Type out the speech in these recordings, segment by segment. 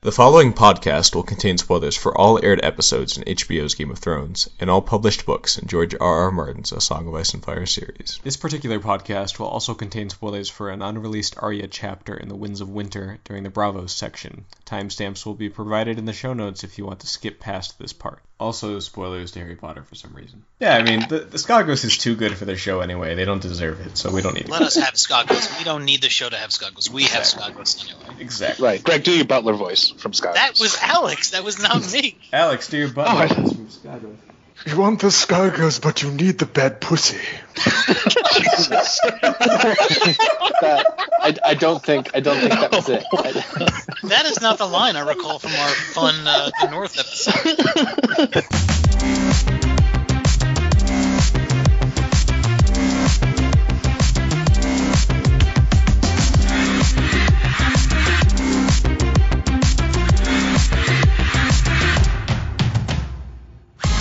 The following podcast will contain spoilers for all aired episodes in HBO's Game of Thrones and all published books in George R. R. Martin's A Song of Ice and Fire series. This particular podcast will also contain spoilers for an unreleased Arya chapter in The Winds of Winter during the Bravos section. Timestamps will be provided in the show notes if you want to skip past this part. Also, spoilers to Harry Potter for some reason. Yeah, I mean, the Skagos is too good for their show anyway. They don't deserve it, so we don't need it. Let us have Skagos. We don't need the show to have Skagos. We have Skagos anyway. Exactly. Right. Greg, do your butler voice from Skagos. That was Alex. That was not me. Alex, do your butler voice from Skagos. You want the Skagos, but you need the bad pussy. I don't think that was it. That is not the line I recall from our fun The North episode.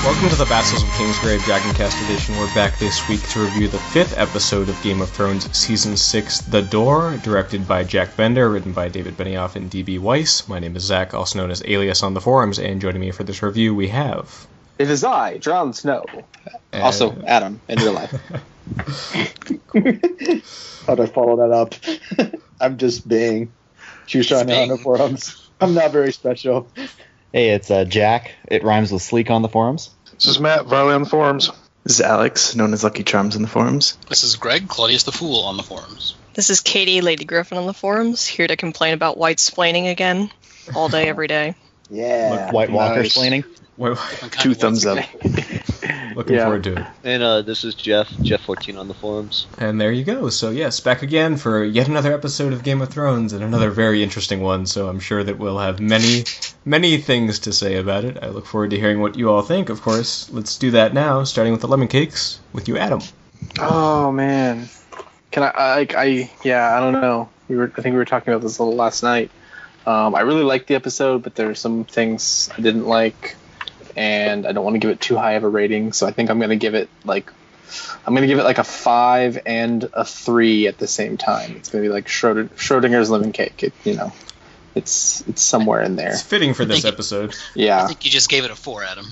Welcome to the Vassals of Kingsgrave Dragoncast edition. We're back this week to review the 5th episode of Game of Thrones Season 6, The Door, directed by Jack Bender, written by David Benioff and D.B. Weiss. My name is Zach, also known as Alias on the forums, and joining me for this review we have... It is I, Jon Snow. Also, Adam, in real life. How'd I follow that up? I'm just being Shoeshine on the forums. I'm not very special. Hey, it's Jack. It rhymes with sleek on the forums. This is Matt, Varley on the forums. This is Alex, known as Lucky Charms on the forums. This is Greg, Claudius the Fool on the forums. This is Katie, Lady Griffin on the forums, here to complain about white splaining again, all day, every day. Yeah. White Walker splaining. Two thumbs up. Looking forward to it. And this is Jeff14 on the forums. And there you go. So yes, back again for yet another episode of Game of Thrones, and another very interesting one, so I'm sure that we'll have many things to say about it. I look forward to hearing what you all think, of course. Let's do that now, starting with the lemon cakes, with you, Adam. Oh man, can I don't know. I think we were talking about this a little last night. I really liked the episode, but there are some things I didn't like, and I don't want to give it too high of a rating. So I think I'm gonna give it like a 5 and a 3 at the same time. It's gonna be like Schrodinger's lemon cake. It's somewhere in there. It's fitting for this episode. Yeah. I think you just gave it a 4, Adam.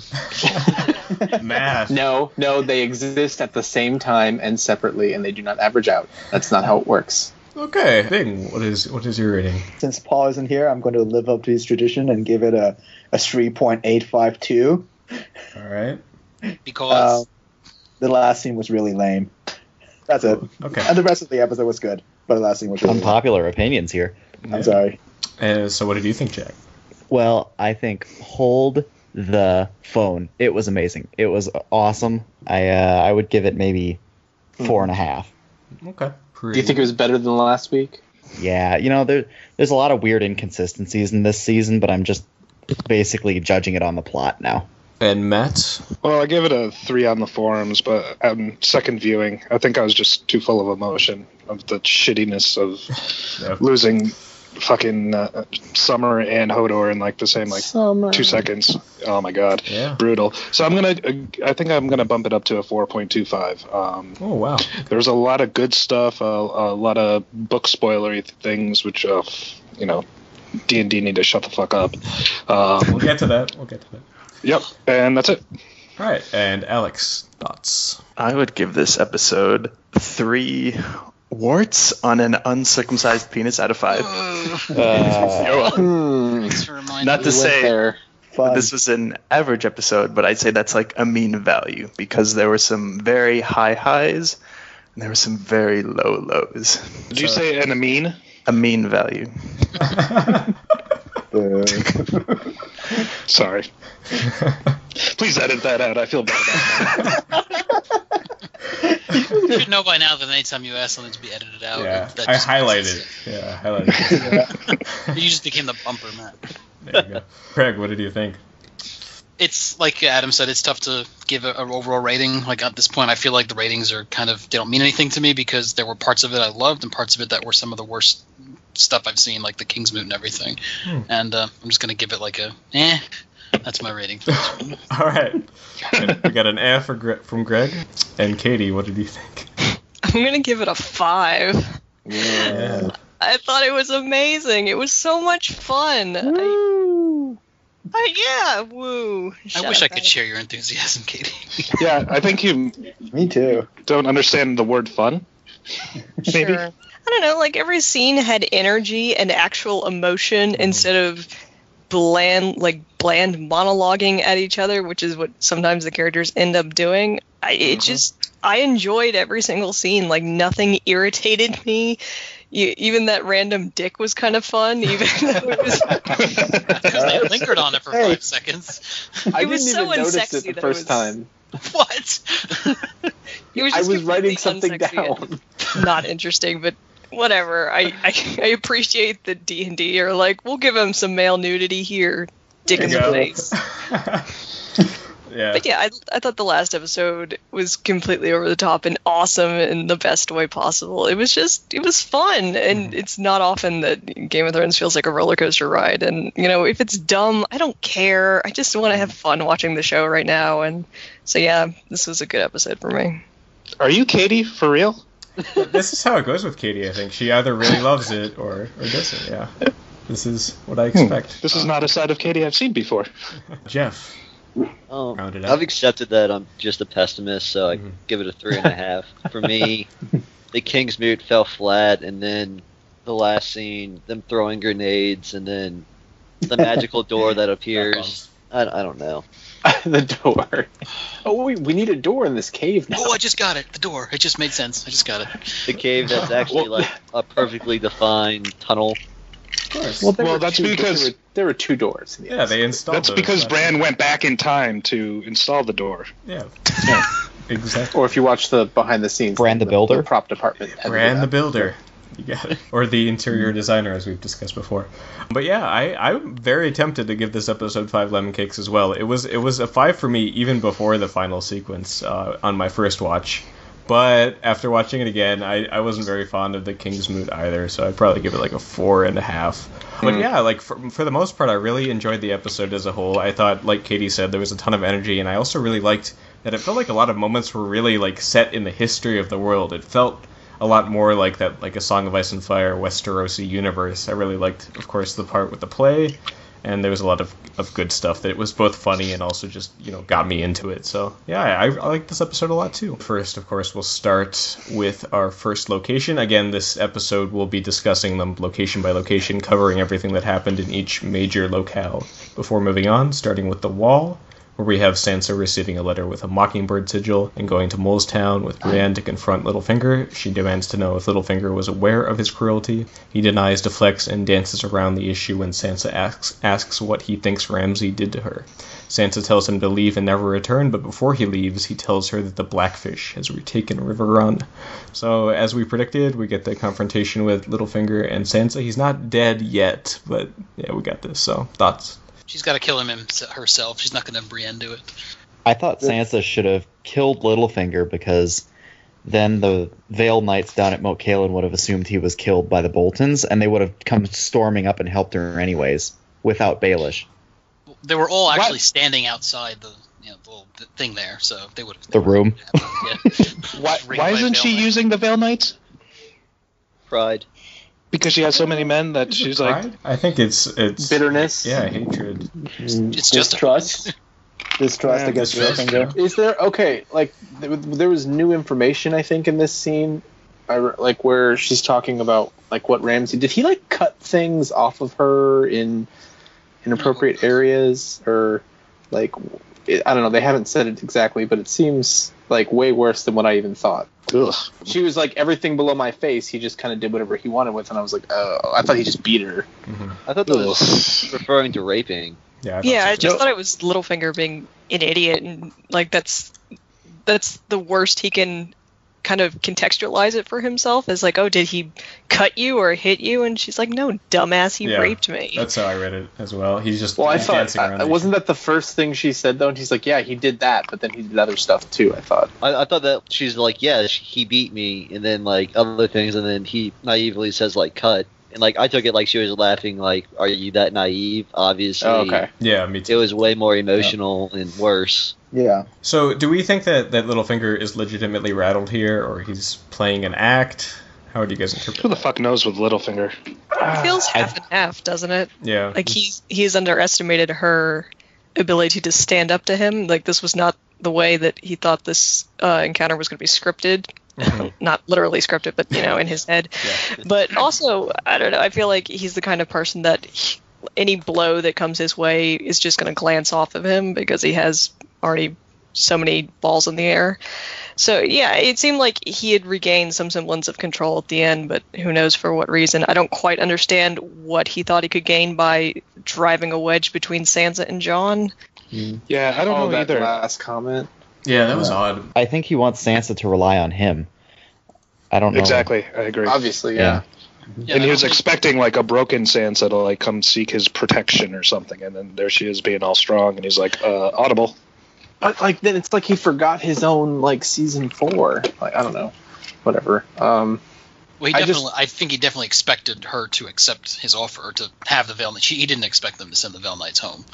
Math. No, they exist at the same time and separately, and they do not average out. That's not how it works. Okay. Bing, what is your rating? Since Paul isn't here, I'm going to live up to his tradition and give it a 3.852. All right. Because the last scene was really lame. That's it. Okay. And the rest of the episode was good, but the last scene was really Unpopular opinions here. lame. I'm sorry. So what did you think, Jack? Well, I think hold the phone. It was amazing. It was awesome. I would give it maybe 4.5. Okay. Do you think it was better than last week? Yeah, there's a lot of weird inconsistencies in this season, but I'm just basically judging it on the plot now. And Matt? Well, I gave it a 3 on the forums, but second viewing, I think I was just too full of emotion of the shittiness of losing fucking Summer and Hodor in like the same 2 seconds. Oh my god, yeah, brutal. So I think I'm gonna bump it up to a 4.25. Oh wow, there's a lot of good stuff, a lot of book spoilery things, which D&D need to shut the fuck up. We'll get to that. Yep, and that's it. All right, and Alex, thoughts? I would give this episode 3 warts on an uncircumcised penis out of 5. Thanks for reminding Not me. to say Fun. this was an average episode, but I'd say that's like a mean value, because there were some very high highs and there were some very low lows. Did you say an amine? A mean value. Sorry. Please edit that out. I feel bad about that. You should know by now that anytime you ask something to be edited out, Yeah, that I just highlighted it. Yeah, I highlighted it. You just became the bumper, Matt. There you go. Craig, what did you think? It's like Adam said, it's tough to give an overall rating. Like at this point, I feel like the ratings are they don't mean anything to me, because there were parts of it I loved and parts of it that were some of the worst stuff I've seen, like the Kingsmoot and everything. And I'm just gonna give it like a That's my rating. All right. And we got an F from Greg. And Katie, what did you think? I'm going to give it a 5. Yeah. I thought it was amazing. It was so much fun. Yeah, woo. I wish I could share your enthusiasm, Katie. Yeah, I think you Me too. don't understand the word fun. Maybe. Sure. I don't know, like every scene had energy and actual emotion instead of bland monologuing at each other, which is what sometimes the characters end up doing. I enjoyed every single scene. Like nothing irritated me. Even that random dick was kind of fun, even though it was. Because they lingered on it for 5 seconds. I was didn't so even notice unsexy it the that it first was- time. What? It was I just was writing completely something unsexy down. and not interesting, but whatever. I appreciate that D&D are like, we'll give him some male nudity here, dick in the face. Yeah. But yeah, I thought the last episode was completely over the top and awesome in the best way possible. It was fun, and it's not often that Game of Thrones feels like a roller coaster ride. And if it's dumb, I don't care. I just want to have fun watching the show right now. And so yeah, this was a good episode for me. Are you Katie for real? This is how it goes with Katie, I think. She either really loves it or doesn't, yeah. This is what I expect. This is not a side of Katie I've seen before. Jeff. Round it up. I've accepted that I'm just a pessimist, so I give it a 3.5. For me, the Kingsmoot fell flat, and then the last scene, them throwing grenades, and then the magical door that appears. I don't know. The door. Oh, we need a door in this cave now. Oh, I just got it. The door. It just made sense. I just got it. The cave that's actually like a perfectly defined tunnel. Of course. Well, That's because there were 2 doors. In the Yeah, they installed that's those because last Bran week. went back in time to install the door. Yeah. Exactly. Or if you watch the behind the scenes, Bran the Builder? the prop department. had to do Bran the that. Builder. You got it. Or the interior designer, as we've discussed before. But yeah, I'm very tempted to give this episode 5 lemon cakes as well. It was a 5 for me even before the final sequence on my first watch. But after watching it again, I wasn't very fond of the Kingsmoot either, so I'd probably give it like a 4.5. But yeah, like for the most part, I really enjoyed the episode as a whole. I thought, like Katie said, there was a ton of energy, and I also really liked that it felt like a lot of moments were really like set in the history of the world. It felt a lot more like that, like a Song of Ice and Fire Westerosi universe. I really liked, of course, the part with the play, and there was a lot of good stuff that it was both funny and also just, got me into it. So, yeah, I like this episode a lot, too. First, of course, we'll start with our first location. Again, this episode will be discussing them location by location, covering everything that happened in each major locale. Before moving on, starting with the Wall, where we have Sansa receiving a letter with a mockingbird sigil and going to Molestown with Brienne to confront Littlefinger. She demands to know if Littlefinger was aware of his cruelty. He denies, deflects, and dances around the issue when Sansa asks what he thinks Ramsay did to her. Sansa tells him to leave and never return, but before he leaves, he tells her that the Blackfish has retaken Riverrun. So, as we predicted, we get the confrontation with Littlefinger and Sansa. He's not dead yet, but yeah, we got this. So, thoughts? She's got to kill him herself. She's not going to have Brienne do it. I thought Sansa should have killed Littlefinger because then the Vale Knights down at Moat Cailin would have assumed he was killed by the Boltons, and they would have come storming up and helped her anyways, without Baelish. They were all actually standing outside the little thing there, so they would have. The room. Yeah. Why isn't she using the Vale Knights? Pride. Because she has so many men that she's like... Pride? I think it's bitterness. Yeah, hatred. It's just distrust. Distrust against Littlefinger. Is there there was new information I think in this scene, like where she's talking about like what Ramsay did. He like cut things off of her in inappropriate areas, or like I don't know. They haven't said it exactly, but it seems like way worse than what I even thought. Ugh. She was like everything below my face. He just kind of did whatever he wanted with, and I was like, oh, I thought he just beat her. Mm-hmm. I thought that was referring to raping. Yeah, I just thought it was Littlefinger being an idiot, and like that's the worst he can kind of contextualize it for himself, as like, oh, did he cut you or hit you? And she's like, no, dumbass, he raped me. That's how I read it as well. He's just I dancing around. thought wasn't that the first thing she said though? And he's like, yeah, he did that, but then he did other stuff too. I thought that she's like, yeah, he beat me, and then like other things, and then he naively says like cut. And, like, I took it like she was laughing, like, are you that naive? Obviously. Oh, okay. Yeah, me too. It was way more emotional and worse. Yeah. So, do we think that Littlefinger is legitimately rattled here, or he's playing an act? How would you guys interpret Who the fuck knows with Littlefinger? It feels half and half, doesn't it? Yeah. Like he's underestimated her ability to stand up to him. Like this was not the way that he thought this encounter was going to be scripted. Not literally scripted, but in his head. Yeah. But also, I don't know. I feel like he's the kind of person that any blow that comes his way is just going to glance off of him because he has already so many balls in the air. So yeah, it seemed like he had regained some semblance of control at the end, but who knows for what reason. I don't quite understand what he thought he could gain by driving a wedge between Sansa and Jon. Yeah, I don't know that either. Last comment. Yeah, that was odd. I think he wants Sansa to rely on him. I don't know. Exactly, I agree. Obviously, yeah. And he was expecting like a broken Sansa to like come seek his protection or something, and then there she is being all strong, and he's like, audible. But like then it's like he forgot his own like season 4. Like I don't know, whatever. Well, I think he definitely expected her to accept his offer to have the Veil Knights. He didn't expect them to send the Veil Knights home.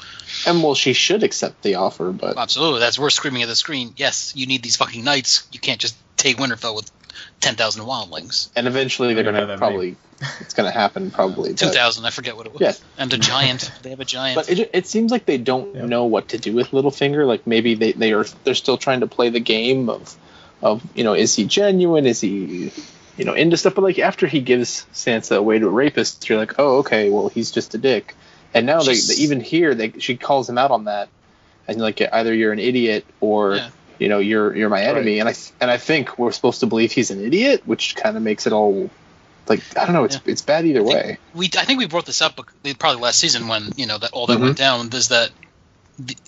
And well, she should accept the offer, but absolutely, we're screaming at the screen. Yes, you need these fucking knights. You can't just take Winterfell with 10,000 wildlings. And eventually they're going to probably. It's going to happen probably. 2,000. I forget what it was. Yeah. And a giant. They have a giant. But it seems like they don't know what to do with Littlefinger. Like maybe they're still trying to play the game of is he genuine? Is he into stuff? But like after he gives Sansa away to a rapist, you're like, oh okay, well he's just a dick. And now they even here she calls him out on that, and like either you're an idiot or you're my enemy. Right. And I think we're supposed to believe he's an idiot, which kind of makes it all. Like I don't know, it's bad either way. I think we brought this up probably last season when that all that went down. Is that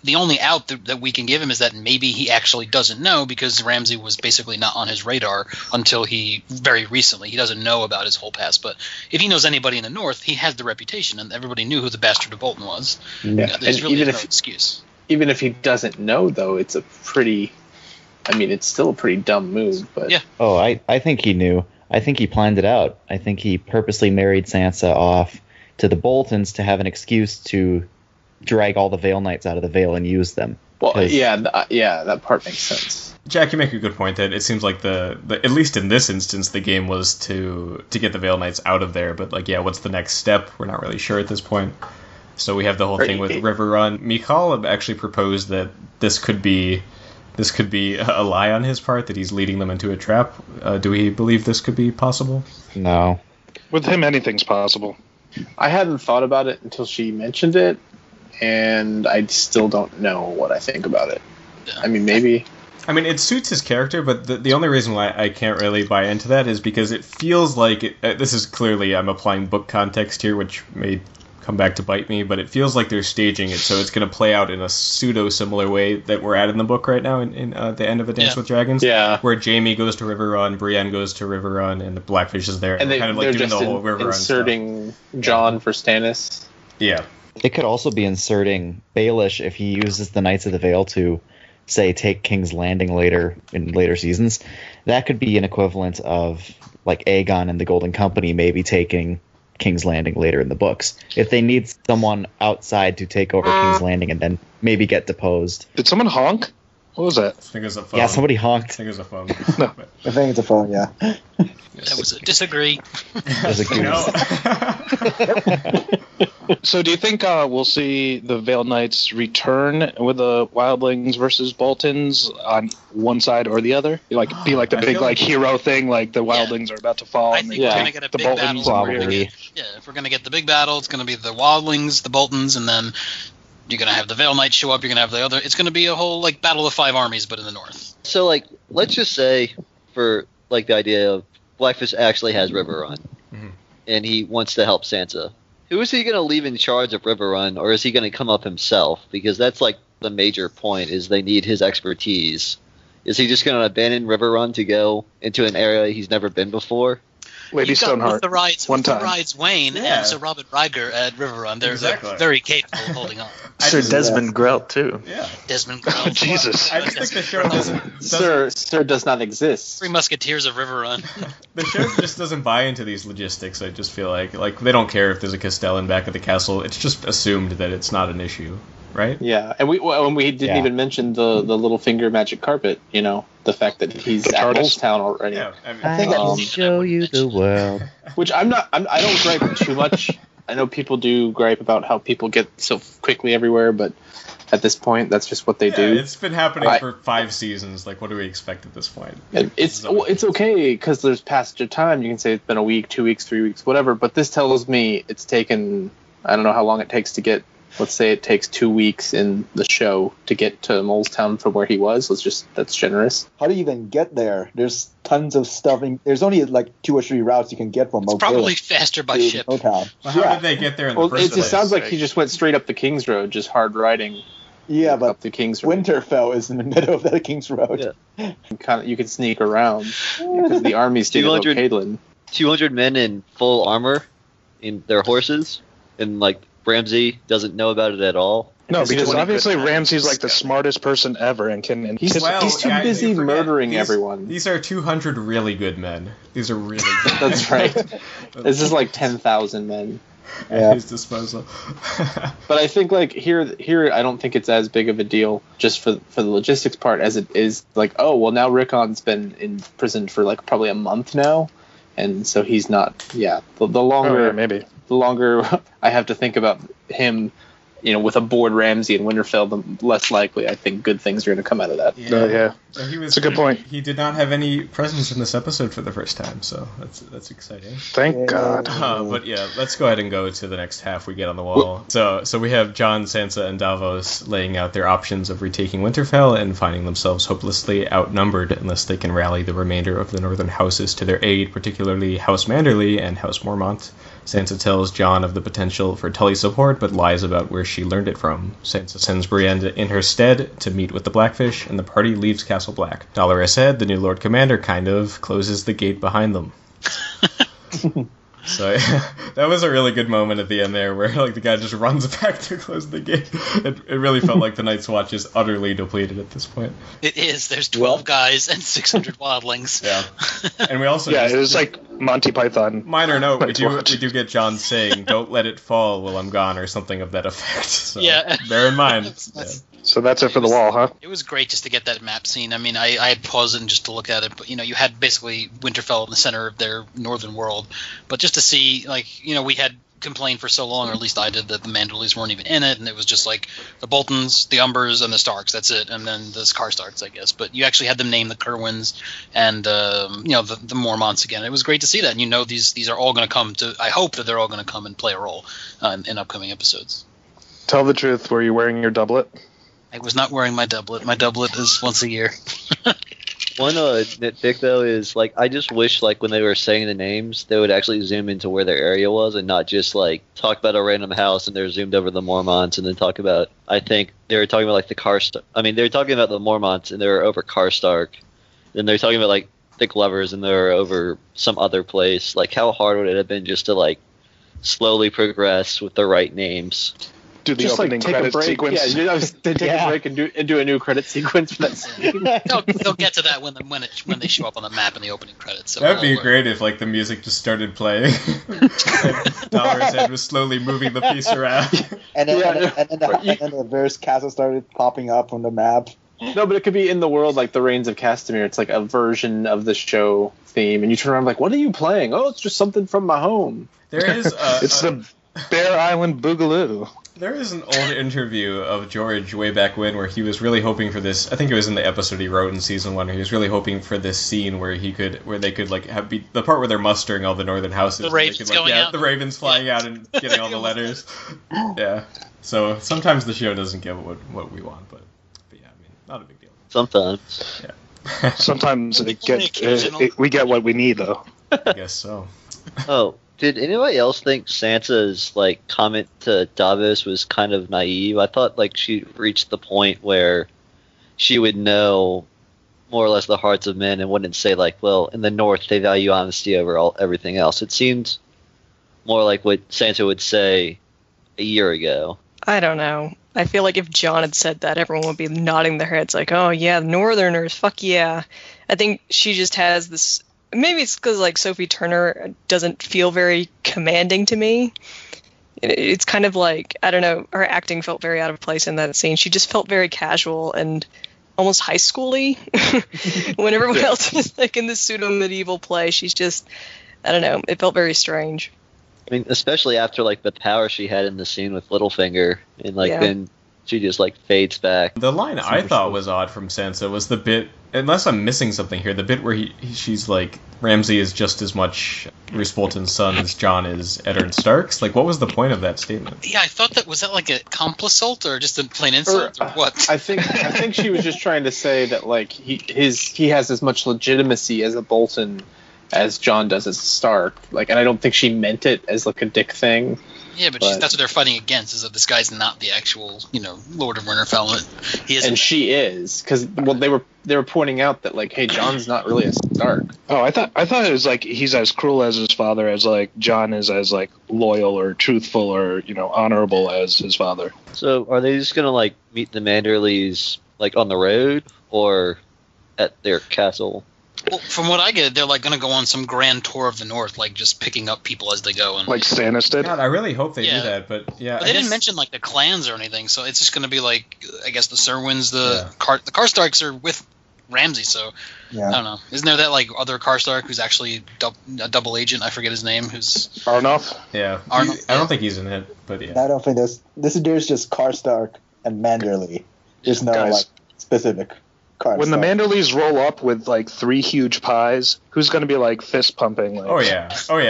the only out that we can give him is that maybe he actually doesn't know because Ramsay was basically not on his radar until very recently. He doesn't know about his whole past. But if he knows anybody in the North, he has the reputation, and everybody knew who the Bastard of Bolton was. Yeah. There's really no excuse. Even if he doesn't know, though, it's it's still a pretty dumb move. But yeah. Oh, I think he knew. I think he planned it out. I think he purposely married Sansa off to the Boltons to have an excuse to drag all the Veil Knights out of the Vale and use them. Well, that part makes sense. Jack, you make a good point that it seems like the at least in this instance the game was to get the Veil Knights out of there. But what's the next step? We're not really sure at this point. So we have the whole thing with Riverrun. Mikal actually proposed that this could be a lie on his part, that he's leading them into a trap. Do we believe this could be possible? No. With him, anything's possible. I hadn't thought about it until she mentioned it, and I still don't know what I think about it. I mean, maybe. I mean, it suits his character, but the only reason why I can't really buy into that is because it feels like this is clearly, I'm applying book context here, which may come back to bite me, but it feels like they're staging it so it's going to play out in a pseudo-similar way that we're at in the book right now in the end of A Dance with Dragons, where Jaime goes to Riverrun, Brienne goes to Riverrun, and the Blackfish is there, and kind of like doing the whole Riverrun inserting stuff. Jon for Stannis. Yeah. It could also be inserting Baelish if he uses the Knights of the Vale to, say, take King's Landing later in later seasons. That could be an equivalent of like Aegon and the Golden Company maybe taking King's Landing later in the books. If they need someone outside to take over King's Landing and then maybe get deposed. Did someone honk? What was that? I think it was a phone. Yeah, somebody honked. I think it was a phone. No, I think it's a phone, yeah. That was a disagree. So do you think we'll see the Veil Knights return with the Wildlings versus Boltons on one side or the other? Be like the big hero thing, like the Wildlings are about to fall. I think we're going to get a big battle. If we're going to get the big battle, it's going to be the Wildlings, the Boltons, and then you're going to have the Veil Knights show up. You're going to have the other. It's going to be a whole battle of 5 armies, but in the north. So let's just say for the idea of Blackfish actually has Riverrun, and he wants to help Sansa. Who is he going to leave in charge of Riverrun, or is he going to come up himself? Because that's the major point, is they need his expertise. Is he just going to abandon Riverrun to go into an area he's never been before? Lady Stoneheart. With the rides Wayne and Sir Robert Ryger at Riverrun, they're very capable of holding on. Sir Desmond Grelt too. Yeah. Desmond Grelt. Jesus. I just think the show doesn't Sir does not exist. 3 Musketeers of Riverrun. The show just doesn't buy into these logistics. I just feel like they don't care if there's a Castellan back at the castle. It's just assumed that it's not an issue. right? Yeah, and we didn't even mention the little finger magic carpet. You know, the fact that he's at Molestown already. Yeah, I can show you the world. Which I don't gripe too much. I know people do gripe about how people get so quickly everywhere, but at this point, that's just what they do. It's been happening for 5 seasons. Like, what do we expect at this point? And it's okay because there's passage of time. You can say it's been a week, 2 weeks, 3 weeks, whatever. But this tells me it's taken. I don't know how long it takes to get. Let's say it takes 2 weeks in the show to get to Molestown from where he was. That's generous. How do you even get there? There's tons of stuff. There's only like 2 or 3 routes you can get from. It's probably faster by ship. Well, how did they get there in the first place? It just sounds like he just went straight up the King's Road, just hard riding. Yeah, but up the King's Road. Winterfell is in the middle of that King's Road. Yeah. You could sneak around because the army stayed at Caedlin. 200 men in full armor, in their horses, and like Ramsay doesn't know about it at all. No, because obviously Ramsay's like the smartest person ever and can. He's too busy murdering everyone. These are 200 really good men. These are really good. That's right. This is like 10,000 men. At his disposal. But I think like here I don't think it's as big of a deal just for the logistics part as it is like, oh well, now Rickon's been in prison for like probably a month now, and so he's not. Yeah, the longer the longer I have to think about him, with a bored Ramsay and Winterfell, the less likely I think good things are going to come out of that. Yeah. So that's a good point. He did not have any presence in this episode for the first time, so that's exciting. Thank God. But yeah, let's go ahead and go to the next half we get on the wall. So we have Jon, Sansa, and Davos laying out their options of retaking Winterfell and finding themselves hopelessly outnumbered unless they can rally the remainder of the northern houses to their aid, particularly House Manderly and House Mormont. Sansa tells Jon of the potential for Tully's support, but lies about where she learned it from. Sansa sends Brienne in her stead to meet with the Blackfish, and the party leaves Castle Black. Dolorous Edd, the new Lord Commander, closes the gate behind them. So that was a really good moment at the end there where like the guy just runs back to close the gate. It really felt like the Night's Watch is utterly depleted at this point. It is. There's 12 guys and 600 wildlings. Yeah. And we also it was like Monty Python. Minor note, we do get Jon saying, "Don't let it fall while I'm gone," or something of that effect. So bear in mind. So that's it for the wall, huh? It was great just to get that map scene. I mean, I had paused and just to look at it, but you had basically Winterfell in the center of their northern world. But just to see, like, we had complained for so long, or at least I did, that the Manderleys weren't even in it, and it was just like the Boltons, the Umbers, and the Starks. That's it, and then the Karstarks, I guess. But you actually had them name the Kerwins and the Mormonts again. It was great to see that, and these are all going to come to. I hope that they're all going to come and play a role in upcoming episodes. Tell the truth. Were you wearing your doublet? I was not wearing my doublet. My doublet is once a year. One nitpick though is like I just wish like when they were saying the names they would actually zoom into where their area was and not just like talk about a random house and they're zoomed over the Mormonts and then talk about I think they were talking about like the Karstark. I mean they were talking about the Mormonts and they were over Karstark. Then they're talking about like the Glovers and they're over some other place. Like how hard would it have been just to like slowly progress with the right names? Do the just opening like take credit a break. sequence. Yeah, take a break and do a new credit sequence for that scene. They'll get to that when they show up on the map in the opening credits. So that would be great if like the music just started playing. Dolorous Edd was slowly moving the piece around. And then the Varys castle started popping up on the map. No, but it could be in the world like the Reigns of Castamere. It's like a version of the show theme, and you turn around like, what are you playing? Oh, it's just something from my home. There is it's the Bear Island Boogaloo. There is an old interview of George way back when where he was really hoping for this. I think it was in the episode he wrote in season 1 where he was really hoping for this scene where they could like have the part where they're mustering all the northern houses. The ravens going out. The ravens flying out and getting all the letters. Yeah. So sometimes the show doesn't get what we want, but yeah, I mean, not a big deal. Sometimes. Yeah. Sometimes we get what we need though. I guess so. Oh. Did anybody else think Sansa's like comment to Davos was kind of naive? I thought like she reached the point where she would know more or less the hearts of men and wouldn't say like, well, in the North they value honesty over everything else. It seemed more like what Sansa would say a year ago. I don't know. I feel like if Jon had said that, everyone would be nodding their heads like, oh yeah, Northerners, fuck yeah. I think she just has this. Maybe it's because like Sophie Turner doesn't feel very commanding to me. It's kind of like, I don't know, her acting felt very out of place in that scene. She just felt very casual and almost high school-y. When everyone else is like in this pseudo-medieval play, she's just, I don't know, it felt very strange. I mean, especially after like the power she had in the scene with Littlefinger, and like then she just like fades back. The line I thought was odd from Sansa was the bit, unless I'm missing something here, the bit where she's like, Ramsay is just as much Roose Bolton's son as Jon is Eddard Stark's. Like, what was the point of that statement? Yeah, I thought was that like a complisult or just a plain insult or what? I think she was just trying to say that like he has as much legitimacy as a Bolton as Jon does as a Stark. Like, and I don't think she meant it as like a dick thing. Yeah, but that's what they're fighting against, is that this guy's not the actual, Lord of Winterfell. He is, and she is, because they were pointing out that like, hey, Jon's not really a Stark. Oh, I thought it was like he's as cruel as his father, as like Jon is as like loyal or truthful or honorable as his father. So are they just gonna like meet the Manderleys like on the road or at their castle? Well, from what I get, they're like going to go on some grand tour of the North, like just picking up people as they go. And like Stannis did. God, I really hope they do that, but yeah. But they didn't mention like the clans or anything, so it's just going to be like, I guess the Serwyns, the Karstarks are with Ramsay, so I don't know. Isn't there that like other Karstark who's actually a double agent? I forget his name. Who's Arnulf? Yeah, Arnulf. I don't think he's in it, but yeah. I don't think there's just Karstark and Manderley. There's no like specific. When the Manderleys roll up with like 3 huge pies, who's going to be like fist pumping? Like, oh yeah,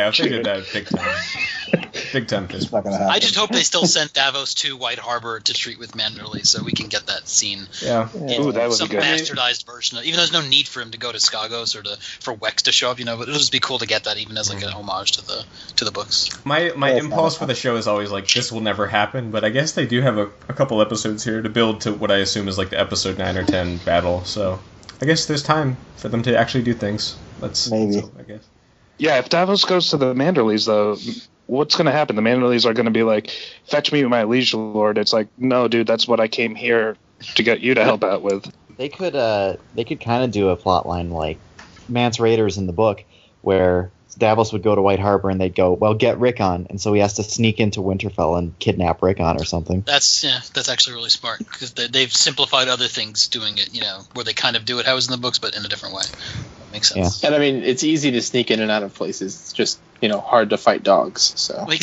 if they did that big time, big time fist pump. I just hope they still sent Davos to White Harbor to treat with Manderley, so we can get that scene. Yeah, ooh, that would some be good. bastardized version of, even though there's no need for him to go to Skagos or for Wex to show up, but it'll just be cool to get that even as like a homage to the books. My impulse for the show is always like, this will never happen, but I guess they do have a couple episodes here to build to what I assume is like the episode 9 or 10 battle. So I guess there's time for them to actually do things. Maybe. I guess. Yeah, if Davos goes to the Manderleys, though, what's going to happen? The Manderleys are going to be like, fetch me my liege lord. It's like, no, dude, that's what I came here to get you to help out with. They could kind of do a plot line like Mance Raiders in the book, where Davos would go to White Harbor and they'd go, well, get Rickon, and so he has to sneak into Winterfell and kidnap Rickon or something. That's actually really smart, because they've simplified other things doing it, where they kind of do it how it's in the books, but in a different way. That makes sense. Yeah. And I mean, it's easy to sneak in and out of places. It's just hard to fight dogs. So well, she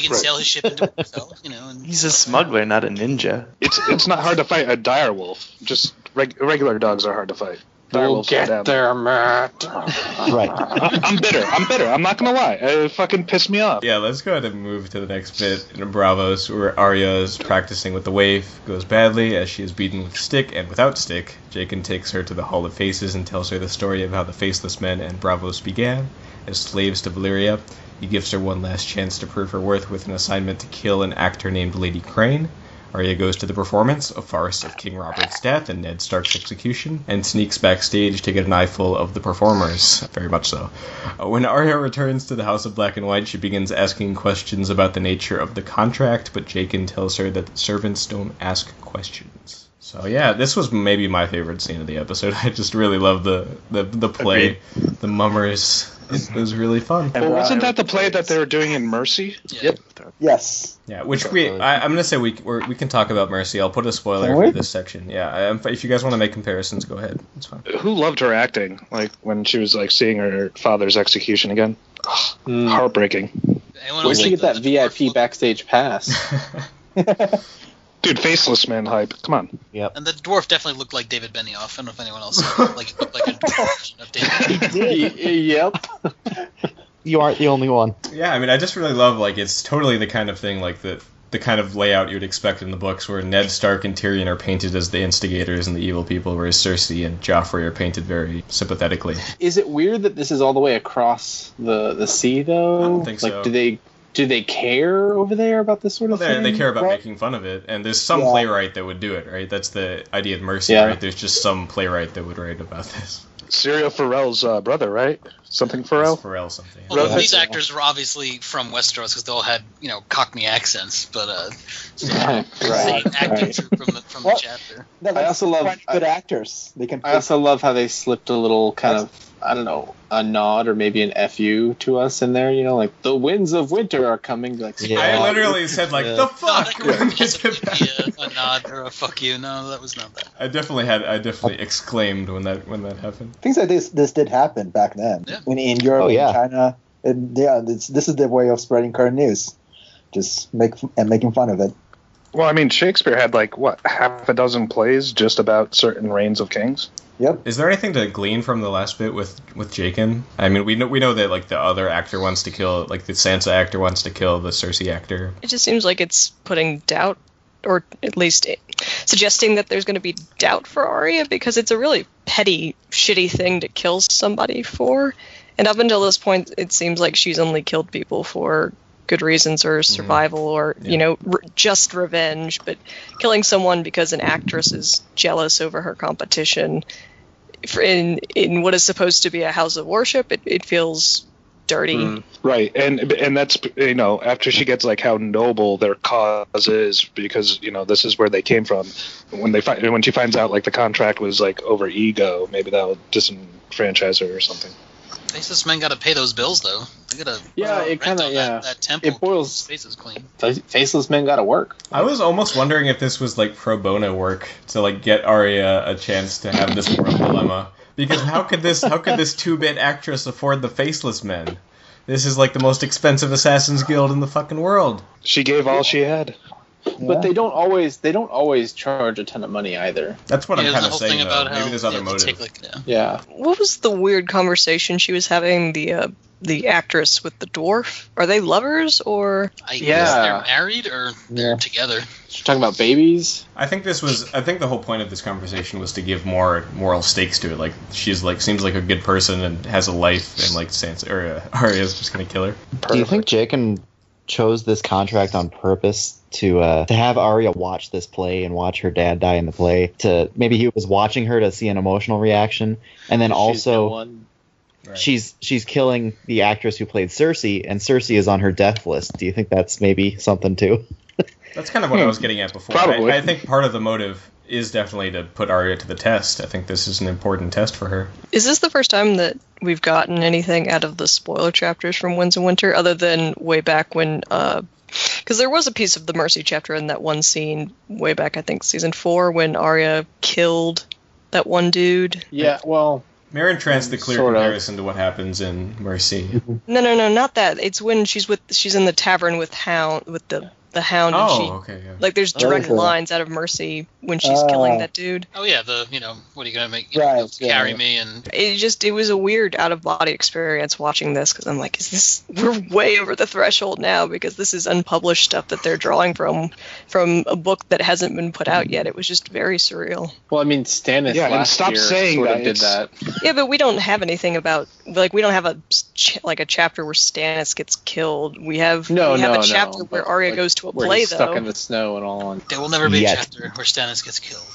can sail his ship into Winterfell, and he's a smuggler, not a ninja. It's not hard to fight a direwolf. Just regular dogs are hard to fight. We'll get there, Matt. Right. I'm bitter. I'm not gonna lie. It fucking pissed me off. Yeah, let's go ahead and move to the next bit in Bravos, where Arya is practicing with the waif. Goes badly as she is beaten with stick and without stick. Jaqen takes her to the Hall of Faces and tells her the story of how the Faceless Men and Bravos began as slaves to Valyria. He gives her one last chance to prove her worth with an assignment to kill an actor named Lady Crane. Arya goes to the performance, a farce of King Robert's death and Ned Stark's execution, and sneaks backstage to get an eyeful of the performers. Very much so. When Arya returns to the House of Black and White, she begins asking questions about the nature of the contract, but Jaqen tells her that servants don't ask questions. So yeah, this was maybe my favorite scene of the episode. I just really love the play, the mummers. It was really fun. Well, wasn't that the play that they were doing in Mercy? Yeah. Yep. Yes. Yeah, which I'm going to say we can talk about Mercy. I'll put a spoiler for this section. Yeah, if you guys want to make comparisons, go ahead. It's fine. Who loved her acting? Like when she was like seeing her father's execution again. Heartbreaking. Where'd she get that VIP backstage pass? Dude, Faceless Man hype. Come on. Yep. And the dwarf definitely looked like David Benioff. I don't know if anyone else saw it. Like, he looked like a dwarf version of David Benioff. Yep. You aren't the only one. Yeah, I mean, I just really love, like, it's totally the kind of thing, like, the kind of layout you'd expect in the books, where Ned Stark and Tyrion are painted as the instigators and the evil people, whereas Cersei and Joffrey are painted very sympathetically. Is it weird that this is all the way across the sea, though? I don't think so. Do they care over there about this sort of thing? They care about making fun of it, and there's some playwright that would do it, right? That's the idea of Mercy, right? There's just some playwright that would write about this. Syrio Forel's brother, right? Something Forel? Forel something. Well, these actors were obviously from Westeros because they all had, Cockney accents, but same acting troupe from the chapter. No, I also love good actors. They can. I also love how they slipped a little kind of, I don't know, a nod or maybe an FU to us in there. Like the winds of winter are coming. Like I literally said the fuck. A nod or a fuck you. No, that was not that. I definitely exclaimed when that happened. Things like this did happen back then. Yeah. In Europe, in China, this is the way of spreading current news. Just making fun of it. Well, I mean, Shakespeare had half a dozen plays just about certain reigns of kings. Yep. Is there anything to glean from the last bit with Jaqen? I mean, we know that the other actor wants to kill, the Sansa actor wants to kill the Cersei actor. It just seems like it's putting doubt, or at least suggesting that there's going to be doubt for Arya, because it's a really petty, shitty thing to kill somebody for. And up until this point, it seems like she's only killed people for good reasons or survival or, just revenge. But killing someone because an actress is jealous over her competition in what is supposed to be a house of worship, it feels dirty. Right, and that's after she gets how noble their cause is, because this is where they came from. When she finds out the contract was over ego, maybe that'll disenfranchise her or something. Faceless men got to pay those bills though. They got to it kind of that temple. It boils faces clean. Faceless men got to work. I was almost wondering if this was pro bono work to get Arya a chance to have this moral dilemma, because how could this 2-bit actress afford the Faceless Men? This is the most expensive Assassin's Guild in the fucking world. She gave all she had. Yeah. But they don't always charge a ton of money either. That's what I'm kind of saying, though. Maybe there's other motive. Yeah. What was the weird conversation she was having, the actress with the dwarf? Are they lovers, or? I guess they're married, or they're together. She's talking about babies? I think the whole point of this conversation was to give more moral stakes to it. She's seems like a good person and has a life, and Sansa or Arya's just gonna kill her. Do you think Jaqen chose this contract on purpose to have Arya watch this play and watch her dad die in the play? To maybe he was watching her to see an emotional reaction, and then also she's killing the actress who played Cersei, and Cersei is on her death list. Do you think that's maybe something too? That's kind of what I was getting at before. Probably. I think part of the motive is definitely to put Arya to the test. I think this is an important test for her. Is this the first time that we've gotten anything out of the spoiler chapters from Winds of Winter, other than way back when... Because there was a piece of the Mercy chapter in that one scene way back, I think, season 4, when Arya killed that one dude. Yeah, well... Meryn Trant's the clear comparison to what happens in Mercy. No, not that. It's when she's in the tavern with the Hound. Oh, and okay, yeah. There's direct lines out of Mercy when she's killing that dude. Oh yeah, what are you gonna make? Carry me, and it was a weird out of body experience watching this, because I'm like, we're way over the threshold now, because this is unpublished stuff that they're drawing from a book that hasn't been put out yet. It was just very surreal. Well, I mean, Stannis last year sort of did that. Yeah, but we don't have anything about we don't have a chapter where Stannis gets killed. We have a chapter where Arya goes to a where play, he's stuck in the snow and all. There will never be a chapter where Stannis gets killed.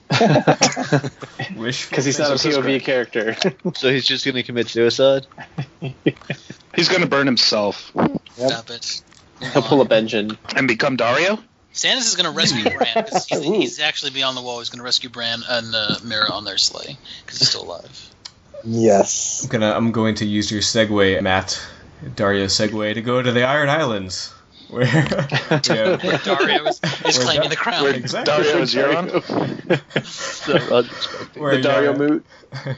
Because he's not a POV character. So he's just going to commit suicide? He's going to burn himself. Stop it. He'll pull a Benjen. And become Dario? Stannis is going to rescue Bran. He's actually beyond the wall. He's going to rescue Bran and Mira on their sleigh, because he's still alive. Yes. I'm going to use your segue, Matt, Dario's segue, to go to the Iron Islands. Where Dario is claiming the crown. Dario is Euron. The Dario Moot.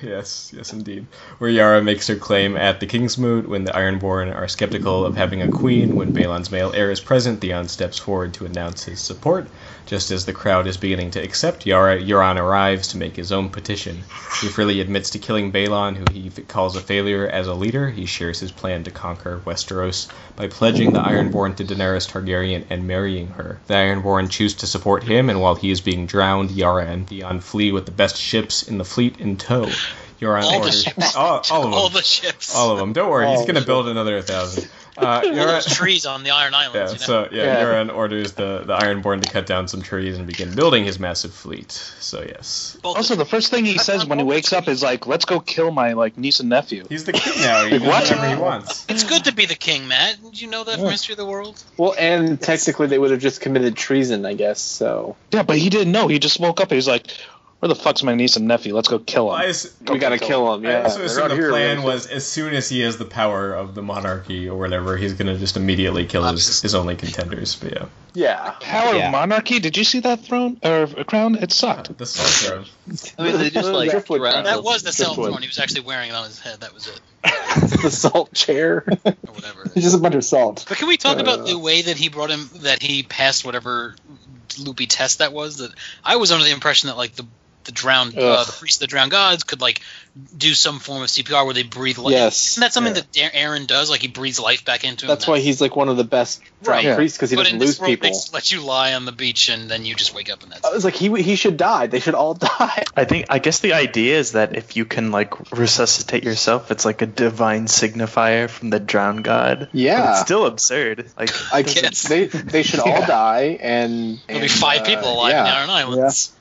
Yes, indeed. Where Yara makes her claim at the King's Moot. When the Ironborn are skeptical of having a queen, when Balon's male heir is present, Theon steps forward to announce his support. Just as the crowd is beginning to accept Euron arrives to make his own petition. He freely admits to killing Balon, who he calls a failure as a leader. He shares his plan to conquer Westeros by pledging the Ironborn to Daenerys Targaryen and marrying her. The Ironborn choose to support him, and while he is being drowned, Yara and Theon flee with the best ships in the fleet in tow. Euron orders all of them. All the ships. All of them. Don't worry, he's going to build another 1,000. Those trees on the Iron Islands. Euron orders the Ironborn to cut down some trees and begin building his massive fleet. So yes. Also, the first thing he says when he wakes up is like, "Let's go kill my niece and nephew." He's the king now. He can do whatever he wants. It's good to be the king, Matt. Did you know that from History of the World? Well, and technically they would have just committed treason, I guess. So. Yeah, but he didn't know. He just woke up and he's like, "Where the fuck's my niece and nephew? Let's go kill them." We gotta kill them. Yeah. So the plan was, as soon as he has the power of the monarchy or whatever, he's gonna just immediately kill his only contenders. But yeah. Yeah. Power of monarchy? Did you see that throne or crown? It sucked. The salt throne. I mean, they just like that was the salt throne. He was actually wearing it on his head. That was it. The salt chair. Or whatever. It's just a bunch of salt. But can we talk about the way that he brought him? That he passed whatever loopy test that was? That I was under the impression that like the drowned the priests of the drowned gods could like do some form of CPR where they breathe life. Yes. And that's something that Aaron does, like he breathes life back into him. That's why he's like one of the best drowned priests, because he doesn't lose people. They just let you lie on the beach and then you just wake up and that's it. It's like he should die. They should all die. I guess the idea is that if you can like resuscitate yourself, it's like a divine signifier from the drowned god. Yeah. But it's still absurd. Like I guess they should all die, and there'll be 5 people alive in Iron Islands.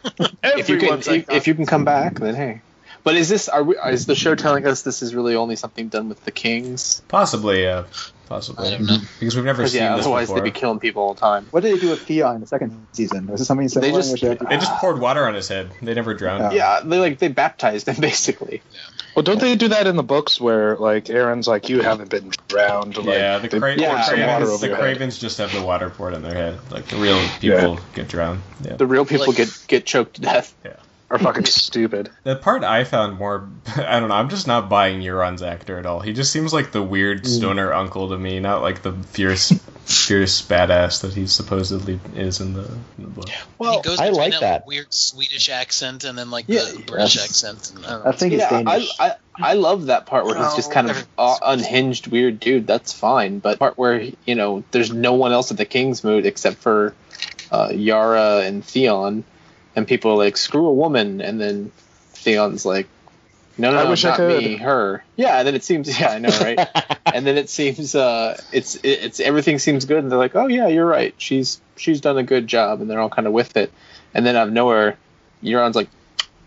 If you can come back, then hey. But is the show telling us this is really only something done with the kings? Possibly, yeah. Possibly. I don't know. Because we've never seen this otherwise before. they'd be killing people all the time. What did they do with Theon in the second season? Was it something similar? They just poured water on his head. They never drowned him. Yeah, they baptized him basically. Yeah. Well, don't they do that in the books where like Aaron's like, "You haven't been drowned"? Like, Yeah, the the Cravens just have the water poured on their head. Like the real people get drowned. Yeah. The real people get choked to death. Yeah. Are fucking stupid. The part I found more, I don't know, I'm just not buying Euron's actor at all. He just seems like the weird stoner uncle to me, not like the fierce badass that he supposedly is in the book. Well, he goes between that weird Swedish accent and then like the British accent. And I think it's Danish. I love that part where he's just kind of unhinged weird dude. That's fine. But part where there's no one else at the King's Moot except for Yara and Theon. And people are like, screw a woman, and then Theon's like, no, not me, her. Yeah, and then it seems, I know, right? And then it seems, it's everything seems good, and they're like, oh yeah, you're right, she's done a good job, and they're all kind of with it. And then out of nowhere, Euron's like,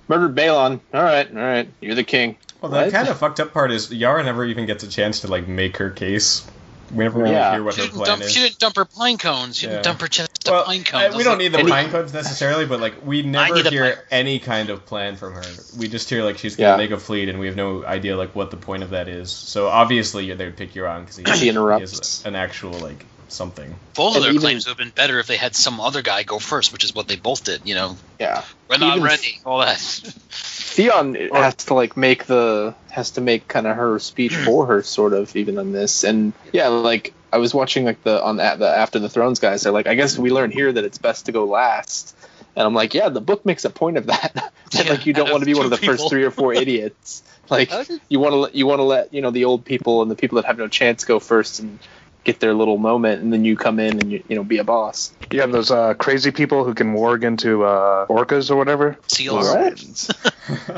murdered Balon. All right, you're the king. Well, the kind of fucked up part is Yara never even gets a chance to like make her case. We never really hear what her plan is. She didn't dump her pine cones. She didn't dump her chest of pine cones. We don't need the pine cones necessarily, but like we never hear any kind of plan from her. We just hear like she's going to make a fleet, and we have no idea like what the point of that is. So obviously they would pick Euron because he is an actual like something. Both of their claims would have been better if they had some other guy go first, which is what they both did. Yeah, we're not ready. All that. Theon has to make kind of her speech for her, sort of, even on this. And yeah, like I was watching like the After the Thrones guys. They're like, I guess we learn here that it's best to go last. And I'm like, yeah, the book makes a point of that. Like you don't want to be one of the first 3 or 4 idiots. Like you want to let the old people and the people that have no chance go first and get their little moment, and then you come in and be a boss. You have those crazy people who can warg into orcas or whatever. Seals.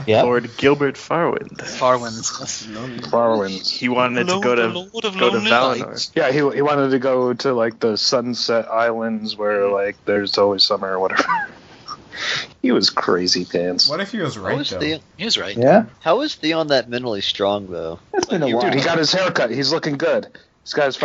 Yeah. Lord Gilbert Farwind. Farwind. He wanted to go to Valinor. Yeah, he wanted to go to like the Sunset Islands where like there's always summer or whatever. He was crazy pants. What if he was right, though? He was right. Yeah? How is Theon that mentally strong, though? It's been a while. Dude, he got his hair cut. He's looking good. This guy's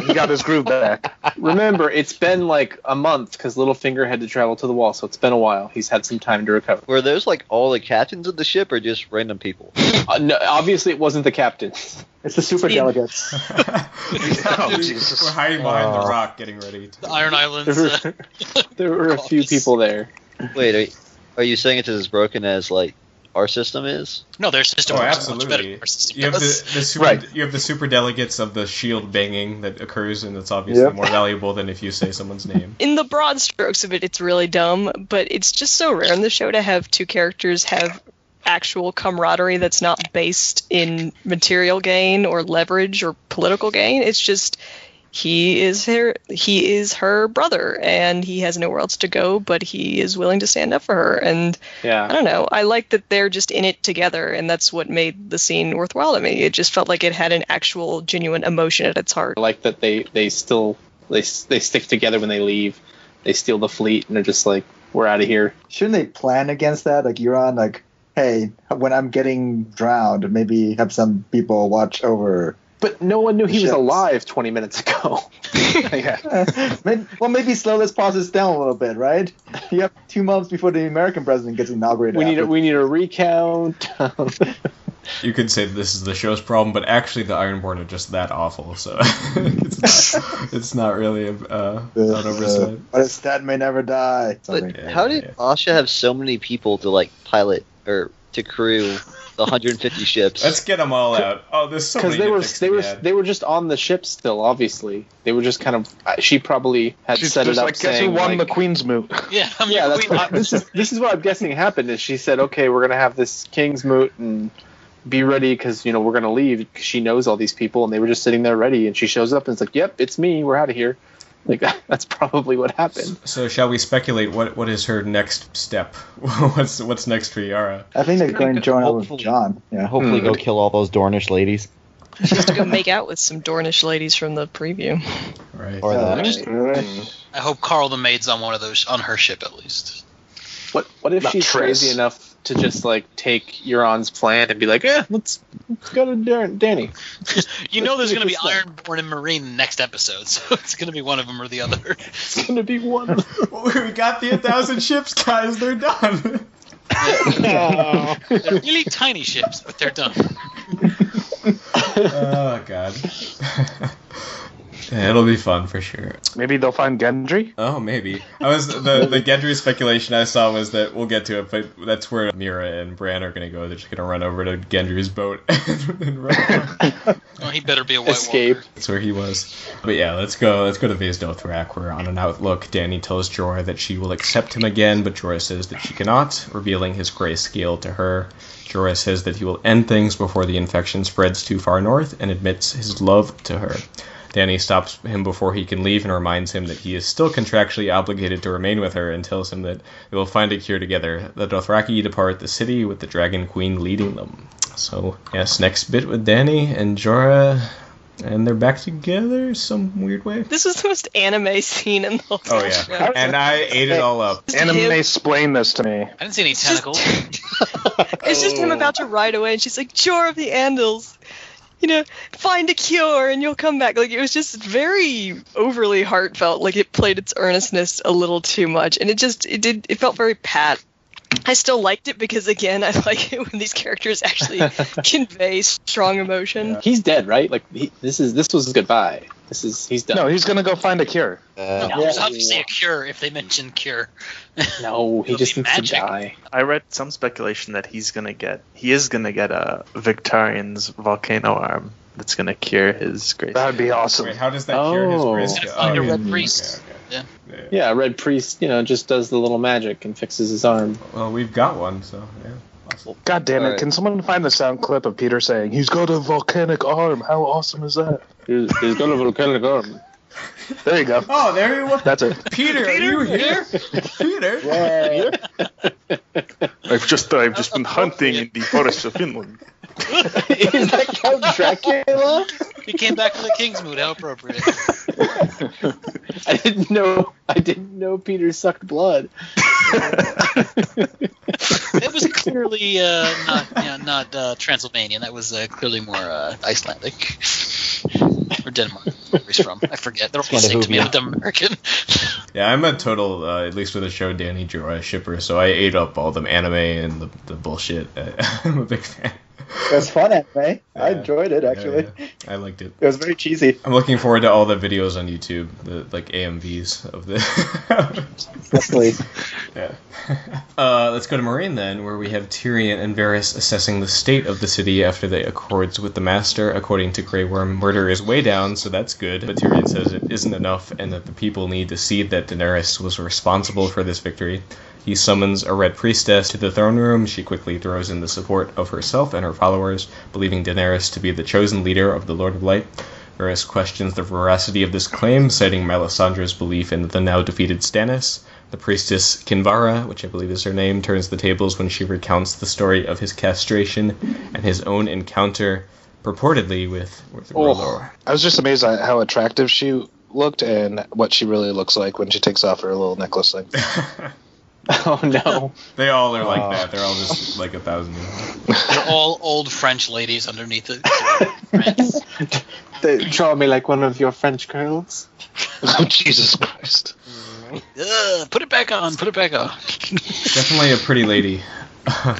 he got his groove back. Remember, it's been like a month because Littlefinger had to travel to the Wall, so it's been a while. He's had some time to recover. Were those like all the captains of the ship or just random people? No, obviously it wasn't the captains. It's the super delegates. Jesus. We're hiding behind the rock getting ready. The Iron Islands. There were a few people there. Wait, are you saying it's as broken as like our system is? No, their system is absolutely. much better than our system. You have the super delegates of the shield banging that occurs, and it's obviously more valuable than if you say someone's name. In the broad strokes of it, it's really dumb, but it's just so rare in the show to have 2 characters have actual camaraderie that's not based in material gain or leverage or political gain. It's just he is her brother, and he has nowhere else to go, but he is willing to stand up for her. And I don't know, I like that they're just in it together, and that's what made the scene worthwhile to me. It just felt like it had an actual genuine emotion at its heart. I like that they stick together when they leave. They steal the fleet and they're just like, we're out of here. Shouldn't they plan against that? Like, Euron, like, hey, when I'm getting drowned, maybe have some people watch over. But no one knew he was alive 20 minutes ago. Well, maybe slow this process down a little bit, right? You have 2 months before the American president gets inaugurated. We need a recount. You could say this is the show's problem, but actually the Ironborn are just that awful, so it's not really an oversight. But his dad may never die. But how did Asha have so many people to like pilot or to crew the 150 ships? Let's get them all out. Oh, there's so many. Because they were just on the ship still. Obviously, they were just kind of. She probably had set it up. Like, guess who won the Queen's moot? Yeah, this is what I'm guessing happened. Is she said, okay, we're gonna have this King's moot and be ready because we're gonna leave. Because she knows all these people, and they were just sitting there ready. And she shows up and it's like, yep, it's me. We're out of here. Like that's probably what happened. So shall we speculate what is her next step? what's next for Yara? I think they're going to join up with Jon. Yeah, hopefully go kill all those Dornish ladies. She has to go make out with some Dornish ladies from the preview. Right. Or that. I hope Carl the Maid's on one of those, on her ship at least. What if she's crazy enough to just like take Euron's plan and be like, let's go to Dany. There's going to be Ironborn and Marine in the next episode, so it's going to be one of them or the other. It's going to be one of them. We got the 1,000 ships, guys. They're done. They're really tiny ships, but they're done. Oh, God. Yeah, it'll be fun for sure. Maybe they'll find Gendry? Oh, maybe. The Gendry speculation I saw was that, we'll get to it, but that's where Mira and Bran are going to go. They're just going to run over to Gendry's boat and run. Oh, he better be a White Escape. Walker. That's where he was. But yeah, let's go to Vaes Dothrak, where on an outlook, Dany tells Jorah that she will accept him again, but Jorah says that she cannot, revealing his grayscale to her. Jorah says that he will end things before the infection spreads too far north, and admits his love to her. Dany stops him before he can leave and reminds him that he is still contractually obligated to remain with her and tells him that they will find a cure together. The Dothraki depart the city with the Dragon Queen leading them. So, yes, next bit with Dany and Jorah, and they're back together some weird way. This was the most anime scene in the whole Oh, yeah. And I ate it all up. Anime explain this to me. I didn't see any tentacles. It's just him about to ride away, and she's like, Jorah of the Andals, find a cure and you'll come back. Like, it was just very overly heartfelt. Like, it played its earnestness a little too much, and it felt very pat. I still liked it because, again, I like it when these characters actually convey strong emotion. Yeah. He's dead, right? Like, this was goodbye. He's done. No, he's gonna go find a cure. There's obviously a cure if they mention cure. No, he just needs to die. I read some speculation that he is gonna get a Victarion's volcano arm that's gonna cure his grace. That'd be awesome. Wait, how does that cure his grace? He's gonna find a red priest. Okay. Yeah, Red Priest, just does the little magic and fixes his arm. Well, we've got one, so yeah. Awesome. God damn it! All right. Can someone find the sound clip of Peter saying he's got a volcanic arm? How awesome is that? He's got a volcanic arm. There you go. Oh, there you go. That's it. Peter, are you here? Peter? Yeah. I've just been hunting in the forest of Finland. Is that Count Dracula? He came back from the King's Moot. How appropriate. I didn't know Peter sucked blood. It was clearly not Transylvanian. That was clearly more Icelandic or Denmark. Where he's from, I forget. They're all the same to me. I'm American. Yeah, I'm a total, at least with the show, Dany Jorah shipper. So I ate up all the anime and the bullshit. I'm a big fan. It was fun anime. I enjoyed it, actually. Yeah. I liked it. It was very cheesy. I'm looking forward to all the videos on YouTube, the AMVs of the. Definitely. Yeah. Let's go to Meereen then, where we have Tyrion and Varys assessing the state of the city after they accords with the Master. According to Grey Worm, murder is way down, so that's good. But Tyrion says it isn't enough, and that the people need to see that Daenerys was responsible for this victory. He summons a Red Priestess to the throne room. She quickly throws in the support of herself and her followers, believing Daenerys to be the chosen leader of the Lord of Light. Varys questions the veracity of this claim, citing Melisandre's belief in the now-defeated Stannis. The priestess Kinvara, which I believe is her name, turns the tables when she recounts the story of his castration and his own encounter, purportedly, with R'hllor. I was just amazed at how attractive she looked and what she really looks like when she takes off her little necklace thing. Oh no. They all are like that. They're all just like 1,000 years old. They're all old French ladies underneath the They draw me like one of your French girls. Oh, Jesus Christ. Put it back on. Definitely a pretty lady.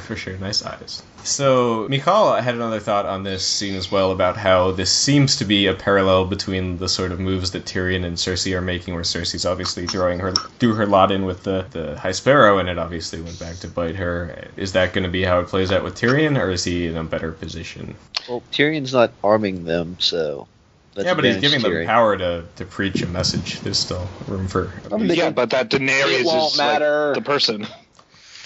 For sure. Nice eyes. So, Michal had another thought on this scene as well about how this seems to be a parallel between the sort of moves that Tyrion and Cersei are making, where Cersei's obviously threw her lot in with the High Sparrow, and it obviously went back to bite her. Is that going to be how it plays out with Tyrion, or is he in a better position? Well, Tyrion's not arming them, so... Yeah, but he's giving them power to preach a message. There's still room for... Yeah, but that Daenerys is like the person.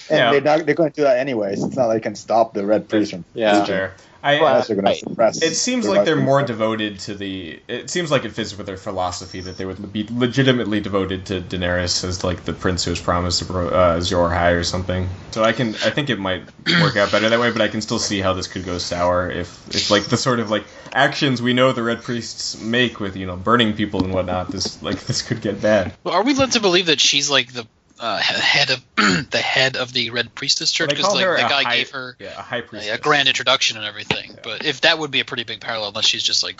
And they're going to do that anyways. It's not like they can stop the Red Priest from... Yeah, fair. It seems like they're more devoted to the... It seems like it fits with their philosophy that they would be legitimately devoted to Daenerys as like the prince who was promised Azor Ahai or something. So I think it might work out better that way, but I can still see how this could go sour if like the sort of like actions we know the Red Priests make with, you know, burning people and whatnot. This could get bad. Well, are we led to believe that she's like the head of the Red Priestess Church, because like the guy gave her a high priestess, a grand introduction and everything. Yeah. But if that would be a pretty big parallel, unless she's just like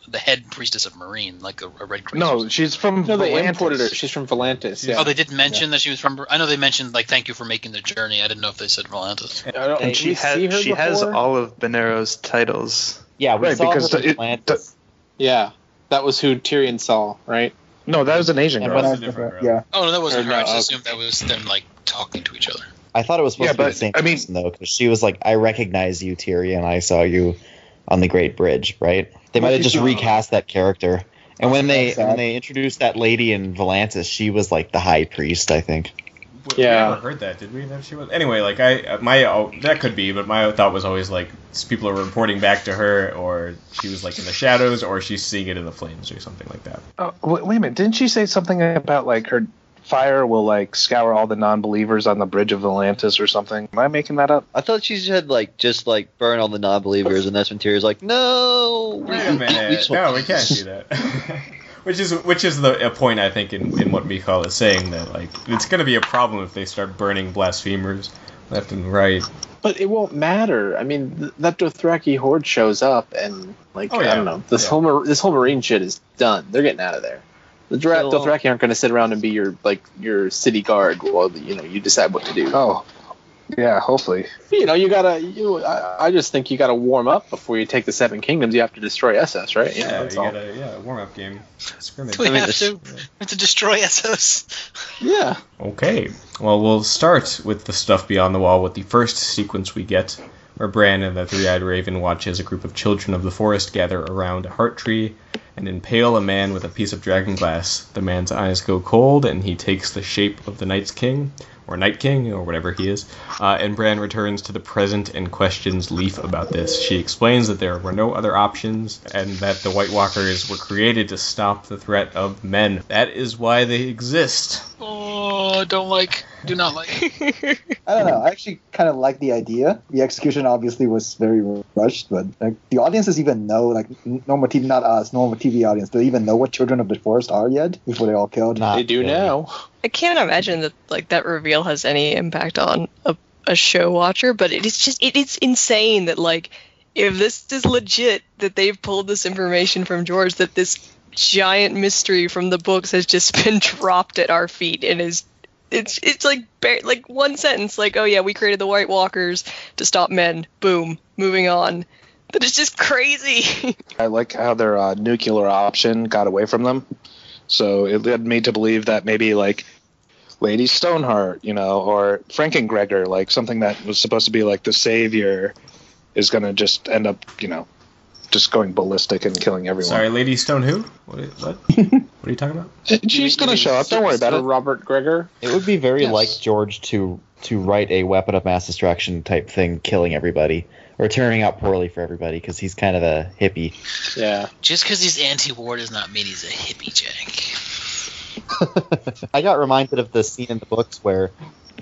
the head priestess of Marine, like a Red Priestess. No, she's from. No, they imported her. She's from Volantis. Yeah. Oh, they did mention that she was from. I know they mentioned like thank you for making the journey. I didn't know if they said Volantis. And she has all of Benero's titles. Yeah, we saw her from Volantis. Yeah, that was who Tyrion saw, right? No, that was an Asian girl. Yeah. Oh, no, that wasn't her. I just assumed that was them, like, talking to each other. I thought it was supposed to be the same person, though, because she was like, I recognize you, Tyrion. I saw you on the Great Bridge, right? They might have just recast that character. And when they introduced that lady in Volantis, she was like the high priest, I think. We never heard that, did we? That she was. Anyway, like that could be, but my thought was always like people are reporting back to her, or she was like in the shadows, or she's seeing it in the flames, or something like that. Oh, wait a minute! Didn't she say something about like her fire will like scour all the non-believers on the bridge of Volantis or something? Am I making that up? I thought she said like just like burn all the non-believers, and that's when Tyrion's like, no. Wait a minute! No, we can't do that. Which is a point, I think, in what Michal is saying, that like it's going to be a problem if they start burning blasphemers left and right. But it won't matter. I mean, that Dothraki horde shows up, and like I don't know, this whole Marine shit is done. They're getting out of there. The Dothraki aren't going to sit around and be your city guard while you decide what to do. Oh. Yeah, hopefully. I just think you gotta warm up before you take the Seven Kingdoms. You have to destroy Essos, right? A warm up game. Scrimmage. We have to destroy Essos. Yeah. Okay. Well, we'll start with the stuff beyond the wall with the first sequence we get, where Bran and the Three-Eyed Raven watch as a group of children of the forest gather around a heart tree and impale a man with a piece of dragon glass. The man's eyes go cold, and he takes the shape of the Night's King, or Night King, or whatever he is, and Bran returns to the present and questions Leaf about this. She explains that there were no other options, and that the White Walkers were created to stop the threat of men. That is why they exist. Oh, do not like. I don't know. I actually kind of like the idea. The execution obviously was very rushed, but like, the audiences even know, like normal TV, not us, normal TV audience, do they even know what Children of the Forest are yet before they all killed? They do now. I can't imagine that like that reveal has any impact on a show watcher, but it's insane that like if this is legit that they've pulled this information from George, that this giant mystery from the books has just been dropped at our feet and it's like one sentence, like, oh yeah, we created the White Walkers to stop men. Boom, moving on. But it's just crazy. I like how their nuclear option got away from them. So it led me to believe that maybe like Lady Stoneheart, or Frankengregor, like something that was supposed to be like the savior, is going to just end up, just going ballistic and killing everyone. Sorry, Lady Stone who? What are you talking about? She's going to show up. Don't worry about it. Robert Gregor. It would be very like George to write a weapon of mass destruction type thing, killing everybody or turning out poorly for everybody, because he's kind of a hippie. Yeah. Just because he's anti-war does not mean he's a hippie, Jack. I got reminded of the scene in the books where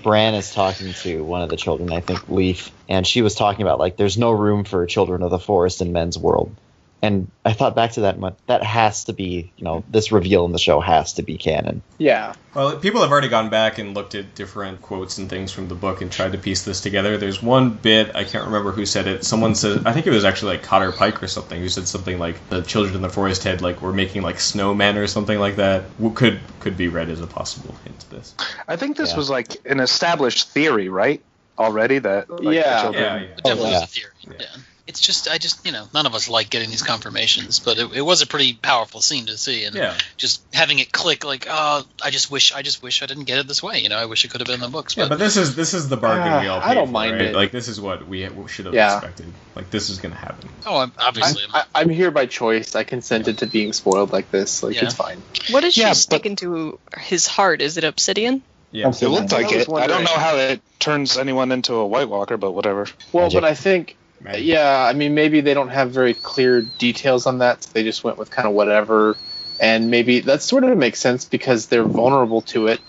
Bran is talking to one of the children, I think Leaf, and she was talking about, like, there's no room for children of the forest in men's world. And I thought back to that, and that has to be, this reveal in the show has to be canon. Yeah. Well, people have already gone back and looked at different quotes and things from the book and tried to piece this together. There's one bit, I can't remember who said it. Someone said, I think it was actually like Cotter Pike or something, who said something like the children in the forest had were making snowmen or something like that. Could be read as a possible hint to this. I think this was an established theory, right? Already that the children. Definitely was a theory. Yeah. It's just, none of us like getting these confirmations, but it was a pretty powerful scene to see, and just having it click, I just wish I didn't get it this way, I wish it could have been in the books. But this is the bargain we all paid I don't for, mind right? it. This is what we should have expected. This is going to happen. Oh, obviously. I'm here by choice. I consented to being spoiled like this. It's fine. What is she sticking to his heart? Is it obsidian? Yeah, it looked like it. I don't know how it turns anyone into a White Walker, but whatever. Well, but I think... Yeah, maybe they don't have very clear details on that, so they just went with kind of whatever, and maybe that sort of makes sense because they're vulnerable to it,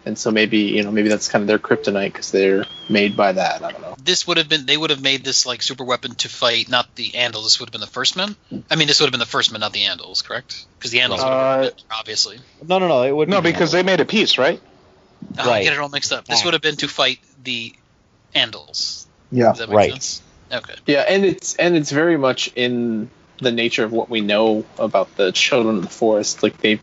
and so maybe that's kind of their kryptonite because they're made by that. I don't know. They would have made this super weapon to fight not the Andals. This would have been the First Men. This would have been the First Men, not the Andals, correct? Because the Andals would have been, obviously. No, it wouldn't. No, because they made a peace, right? Oh, I get it all mixed up. This would have been to fight the Andals. Yeah, does that make sense? Okay. Yeah, and it's very much in the nature of what we know about the Children of the Forest. They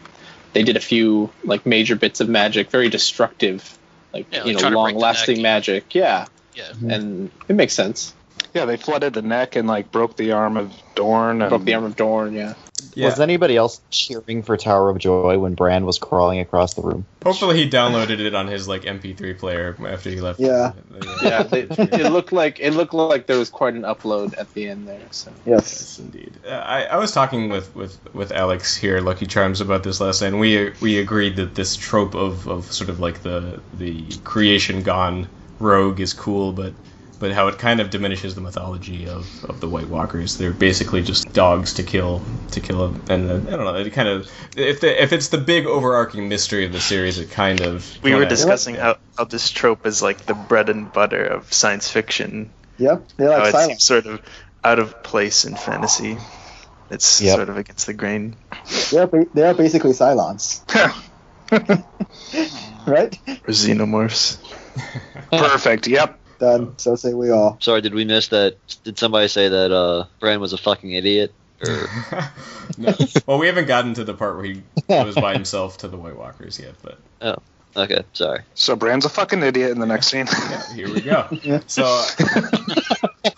did a few major bits of magic, very destructive, long-lasting magic. Yeah. Yeah. And it makes sense. Yeah, they flooded the neck and broke the arm of Dorne. Yeah. Was anybody else cheering for Tower of Joy when Bran was crawling across the room? Hopefully he downloaded it on his MP3 player after he left. Yeah. It looked like there was quite an upload at the end there. So. Yes, indeed. I was talking with Alex here, Lucky Charms, about this last night, and we agreed that this trope of sort of the creation gone rogue is cool, but how it kind of diminishes the mythology of the White Walkers. They're basically just dogs to kill them. And I don't know, it kind of, if it's the big overarching mystery of the series, it kind of... We were discussing how this trope is the bread and butter of science fiction. Yep, they're like Cylons. It seems sort of out of place in fantasy. It's sort of against the grain. They are basically Cylons. Right? Or xenomorphs. Perfect, yep. Done. So say we all. Sorry, did we miss that? Did somebody say that Bran was a fucking idiot? Or... No. Well, we haven't gotten to the part where he goes by himself to the White Walkers yet, but... Oh, okay, sorry. So Bran's a fucking idiot in the next scene. Yeah, here we go. Yeah. So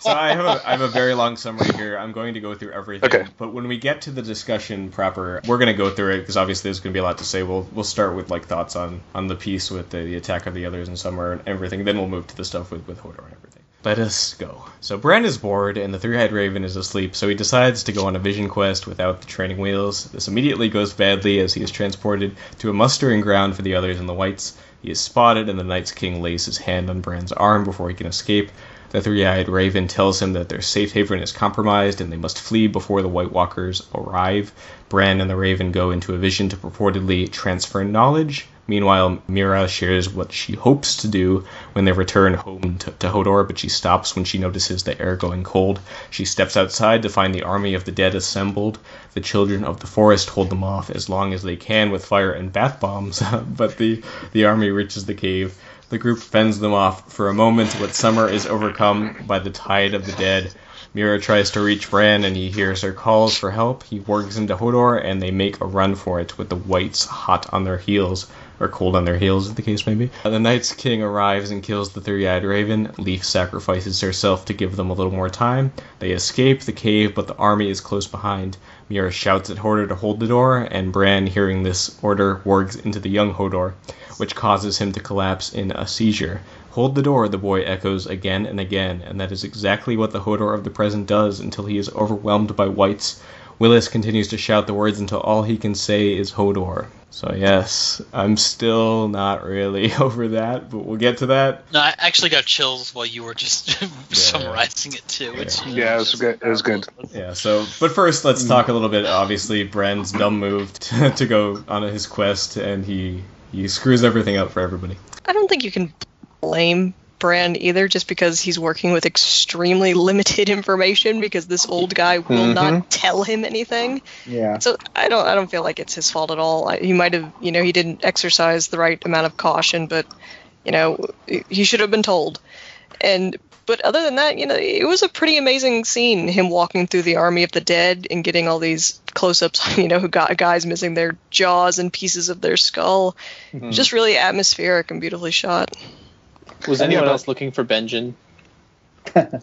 I have a very long summary here. I'm going to go through everything. Okay. But when we get to the discussion proper, we're going to go through it because obviously there's going to be a lot to say. We'll start with thoughts on the piece with the attack of the others and Summer and everything. Then we'll move to the stuff with Hodor and everything. Let us go. So Bran is bored and the three-eyed raven is asleep, so he decides to go on a vision quest without the training wheels. This immediately goes badly as he is transported to a mustering ground for the others and the whites. He is spotted and the Night's King lays his hand on Bran's arm before he can escape. The three-eyed raven tells him that their safe haven is compromised and they must flee before the White Walkers arrive. Bran and the raven go into a vision to purportedly transfer knowledge. Meanwhile, Mira shares what she hopes to do when they return home to Hodor, but she stops when she notices the air going cold. She steps outside to find the army of the dead assembled. The children of the forest hold them off as long as they can with fire and bath bombs, but the army reaches the cave. The group fends them off for a moment, but Summer is overcome by the tide of the dead. Mira tries to reach Bran and he hears her calls for help. He works into Hodor and they make a run for it with the whites hot on their heels, or cold on their heels as the case may be. The Night's King arrives and kills the three-eyed raven. Leaf sacrifices herself to give them a little more time. They escape the cave, but the army is close behind. Mira shouts at Hodor to hold the door, and Bran, hearing this order, wargs into the young Hodor, which causes him to collapse in a seizure. Hold the door, the boy echoes again and again, and that is exactly what the Hodor of the present does until he is overwhelmed by whites. Willis continues to shout the words until all he can say is Hodor. So yes, I'm still not really over that, but we'll get to that. No, I actually got chills while you were just summarizing it too. Yeah, it was good. It was good. Yeah. So, but first, let's talk a little bit. Obviously, Bran's dumb move to go on his quest, and he screws everything up for everybody. I don't think you can blame Bran either, just because he's working with extremely limited information, because this old guy will not tell him anything. Yeah. So I don't feel like it's his fault at all. He might have, he didn't exercise the right amount of caution, but he should have been told. But other than that, it was a pretty amazing scene, him walking through the army of the dead and getting all these close-ups, who got guys missing their jaws and pieces of their skull. Just really atmospheric and beautifully shot. Was anyone else looking for Benjen?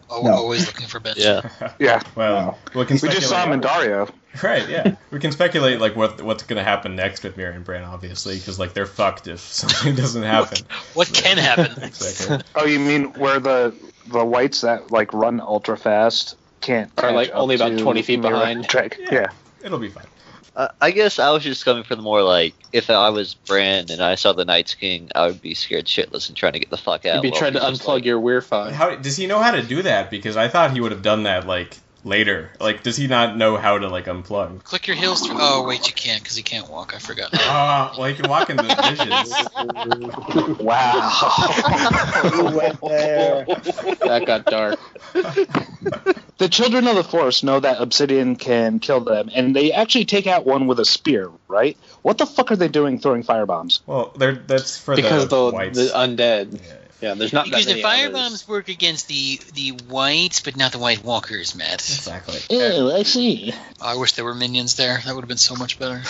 Always looking for Benjen. Yeah. Well, we just saw him in Dario. Right, yeah. We can speculate what's going to happen next with Mira and Bran, obviously, because they're fucked if something doesn't happen. What can happen? Exactly. Oh, you mean where the whites that run ultra fast can't are only about 20 feet behind? Yeah. It'll be fine. I guess I was just coming from the more if I was Bran and I saw the Night's King, I would be scared shitless and trying to get the fuck out. You'd be trying to unplug your Wi-Fi. How does he know how to do that? Because I thought he would have done that later. Does he not know how to unplug? Click your heels through. Oh wait, you can't because he can't walk. I forgot. Well, he can walk in the visions. Wow. You went there. That got dark. The Children of the Forest know that Obsidian can kill them, and they actually take out one with a spear, right? What the fuck are they doing throwing firebombs? Well, that's for because the whites. The undead. Yeah, there's not because that many the firebombs others. work against the whites, but not the White Walkers, Matt. Exactly. Oh, I see. I wish there were minions there. That would have been so much better.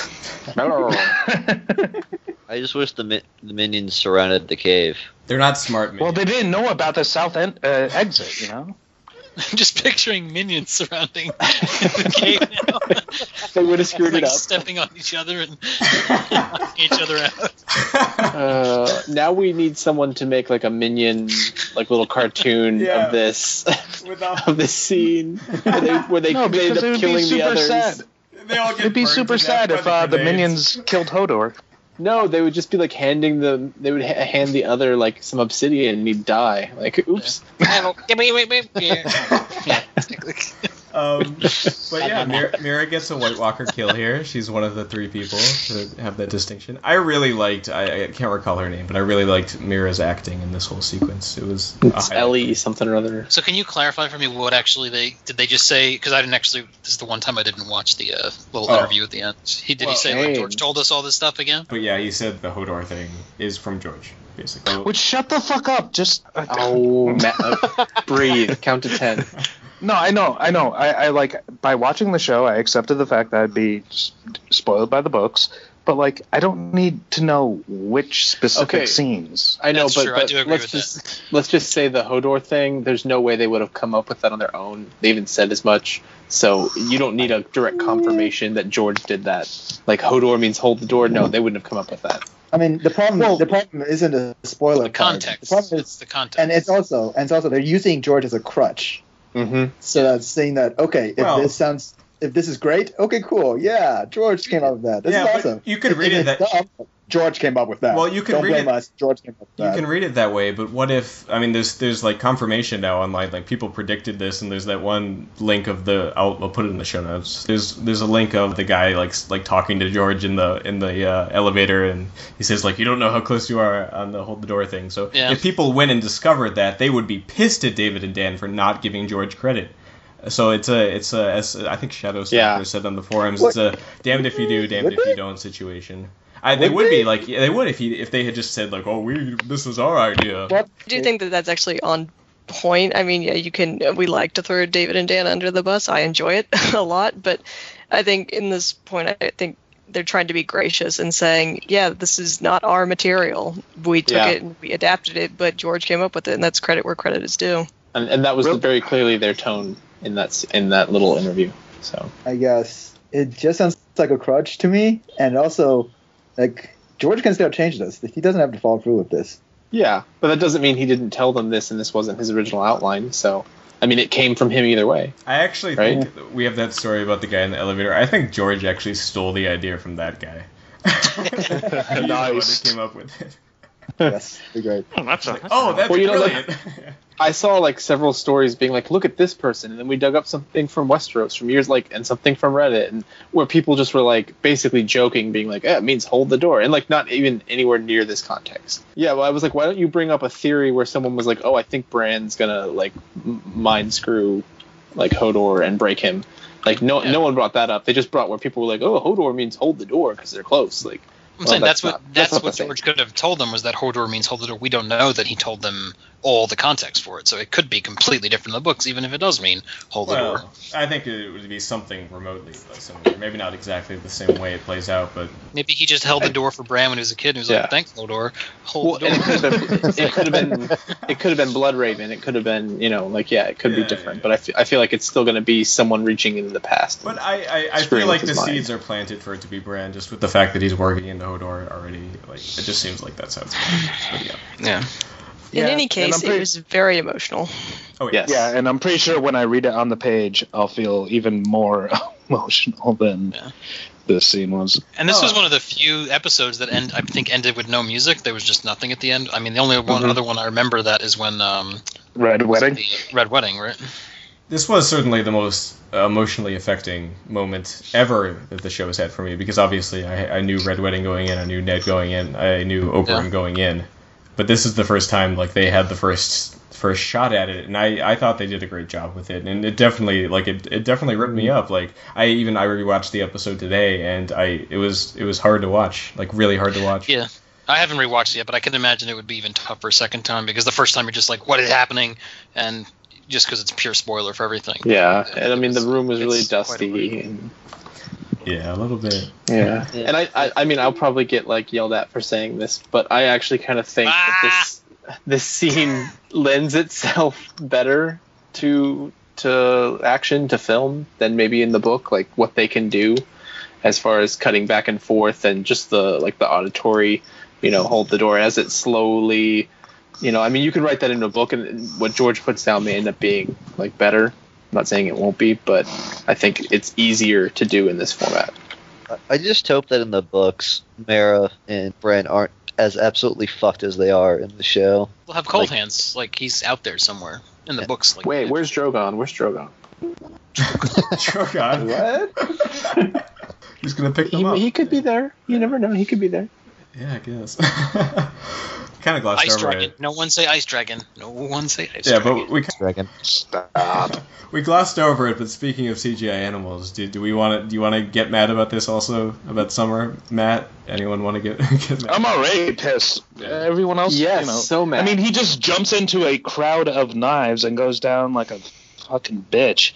I just wish the minions surrounded the cave. They're not smart minions. Well, they didn't know about the south exit, I'm just picturing minions surrounding the cave now. They would have screwed it up. Stepping on each other and knocking each other out. Now we need someone to make a minion, little cartoon of this scene where they end up killing the others. Sad. It'd be super sad if the minions killed Hodor. No, they would just be hand the other some obsidian and he'd die. Oops. But yeah, Mira gets a White Walker kill here. She's one of the 3 people to have that distinction. I really liked, I can't recall her name, but I really liked Mira's acting in this whole sequence. It's Ellie something or other. So can you clarify for me what actually did they just say? Because I didn't actually. This is the one time I didn't watch the little interview at the end. Did he say George told us all this stuff again? But yeah, he said the Hodor thing is from George, basically. Which shut the fuck up. Just breathe. Count to 10. No, I know. I by watching the show, I accepted the fact that I'd be spoiled by the books. But I don't need to know which specific scenes. I know, That's but, true. I do agree with let's just say the Hodor thing. There's no way they would have come up with that on their own. They even said as much. So you don't need a direct confirmation that George did that. Hodor means hold the door. No, they wouldn't have come up with that. I mean, the problem isn't a spoiler. The context. The problem is the context, and it's also they're using George as a crutch. Mm-hmm. So that's saying that if this is great, okay, cool, yeah, George came up with that. This is awesome. You could read it that George came up with that. Well, you can read it. Us. George came up with that. You can read it that way, but what if? I mean, there's confirmation now online. People predicted this, and there's that one link of the. I'll put it in the show notes. There's a link of the guy talking to George in the elevator, and he says you don't know how close you are on the hold the door thing. So if people went and discovered that, they would be pissed at David and Dan for not giving George credit. So it's as I think Shadow Stalker said on the forums. It's a damned if you do, damned if you don't situation. They would be they would if they had just said this is our idea. I do think that's actually on point. I mean, yeah, we like to throw David and Dan under the bus. I enjoy it a lot, but I think in this point, I think they're trying to be gracious and saying, yeah, this is not our material. We took it and we adapted it, but George came up with it, and that's credit where credit is due. And that was very clearly their tone in that little interview. So I guess it just sounds like a crutch to me. And also, like, George can still change this. He doesn't have to follow through with this. Yeah, but that doesn't mean he didn't tell them this and this wasn't his original outline. So, I mean, it came from him either way. I actually think we have that story about the guy in the elevator. I think George actually stole the idea from that guy. Nice. He came up with it. Yes, be great. That's Well, brilliant. I saw like several stories being like, look at this person, and then we dug up something from Westeros from years and something from Reddit, and where people just were like basically joking, being like, it means hold the door, and like not even anywhere near this context. Yeah, well, I was like, why don't you bring up a theory where someone was like, oh, I think Bran's gonna like mind screw like Hodor and break him. Like no one brought that up. They just brought where people were like, oh, Hodor means hold the door because they're close. Like. I'm saying that's what George could have told them, was that Hodor means hold the door. We don't know that he told them all the context for it, so it could be completely different in the books, even if it does mean hold the door. I think it would be something remotely similar. Maybe not exactly the same way it plays out, but maybe he just held the door for Bran when he was a kid, and he was like, "Thanks, Hodor, hold the door." It could have been Bloodraven. It could have been, it could be different. But I feel like it's still going to be someone reaching into the past. But I feel like the seeds are planted for it to be Bran, just with the fact that he's working into Hodor already. Like, it just seems like that's how it's going. But yeah. In any case, it was very emotional. Oh, yes. Yeah, and I'm pretty sure when I read it on the page, I'll feel even more emotional than this scene was. And this was one of the few episodes that I think ended with no music. There was just nothing at the end. I mean, the only other one I remember that is when Red Wedding. Red Wedding, right? This was certainly the most emotionally affecting moment ever that the show has had for me, because obviously I knew Red Wedding going in, I knew Ned going in, I knew Oberyn going in. But this is the first time they had the first shot at it, and I thought they did a great job with it, and it definitely it definitely ripped me up. Like I rewatched the episode today, and it was hard to watch, like really hard to watch. Yeah, I haven't rewatched it yet, but I can imagine it would be even tougher a second time, because the first time you're just like, what is happening, and just because it's pure spoiler for everything. Yeah, and I mean the room was really dusty. Yeah, a little bit. Yeah. And I mean, I'll probably get yelled at for saying this, but I actually kind of think that this scene lends itself better to action, to film, than maybe in the book. Like what they can do as far as cutting back and forth, and just the auditory, hold the door as it slowly, I mean, you could write that in a book, and what George puts down may end up being better. I'm not saying it won't be, but I think it's easier to do in this format. I just hope that in the books, Mara and Bran aren't as absolutely fucked as they are in the show. We'll have cold hands, he's out there somewhere in the books. Wait, where's Drogon? Drogon? What? Who's gonna pick them up? He could be there. You never know. He could be there. Yeah, I guess. Kind of glossed Ice over dragon. it. No one say ice dragon. No one say ice yeah, dragon. But Dragon. Stop. we glossed over it. But speaking of CGI animals, do you want to get mad about this also, about Summer? Matt, anyone want to get mad? I'm already pissed. Everyone else, Yes, so mad. I mean, he just jumps into a crowd of knives and goes down like a fucking bitch.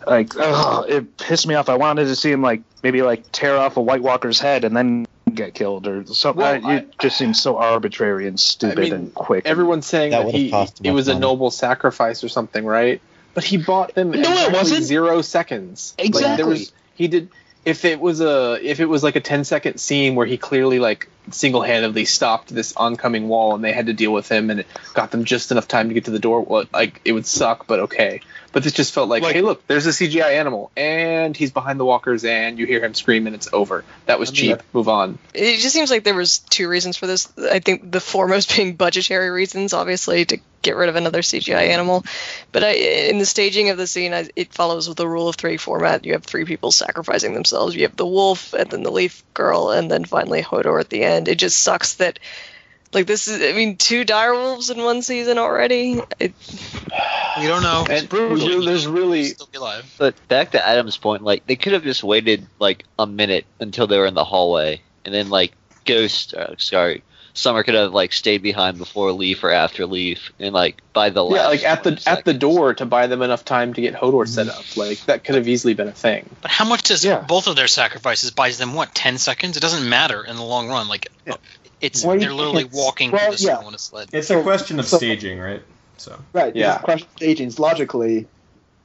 It pissed me off. I wanted to see him maybe tear off a White Walker's head and then get killed or something. It just seems so arbitrary and stupid and quick. Everyone's saying that it was a noble sacrifice or something, right? But he bought them in it wasn't 0 seconds. Exactly. If it was a 10-second scene where he clearly single-handedly stopped this oncoming wall and they had to deal with him and it got them just enough time to get to the door, well, it would suck, but okay. But this just felt hey, look, there's a CGI animal and he's behind the walkers and you hear him scream and it's over. That was cheap. Move on. It just seems like there was 2 reasons for this. I think the foremost being budgetary reasons, obviously, to get rid of another CGI animal. But in the staging of the scene, it follows with the rule of 3 format. You have 3 people sacrificing themselves. You have the wolf, and then the leaf girl, and then finally Hodor at the end. It just sucks that, this is, 2 direwolves in 1 season already. We don't know. And there's really... Still be alive. But back to Adam's point, they could have just waited a minute until they were in the hallway, and then Summer could have stayed behind before Leaf or after Leaf, and by the last at the door to buy them enough time to get Hodor set up. That could have easily been a thing. But how much does both of their sacrifices buys them? 10 seconds? It doesn't matter in the long run. They're literally walking through the snow on a sled. It's a question of staging, right? So right. Yeah. It's a question of staging. Logically,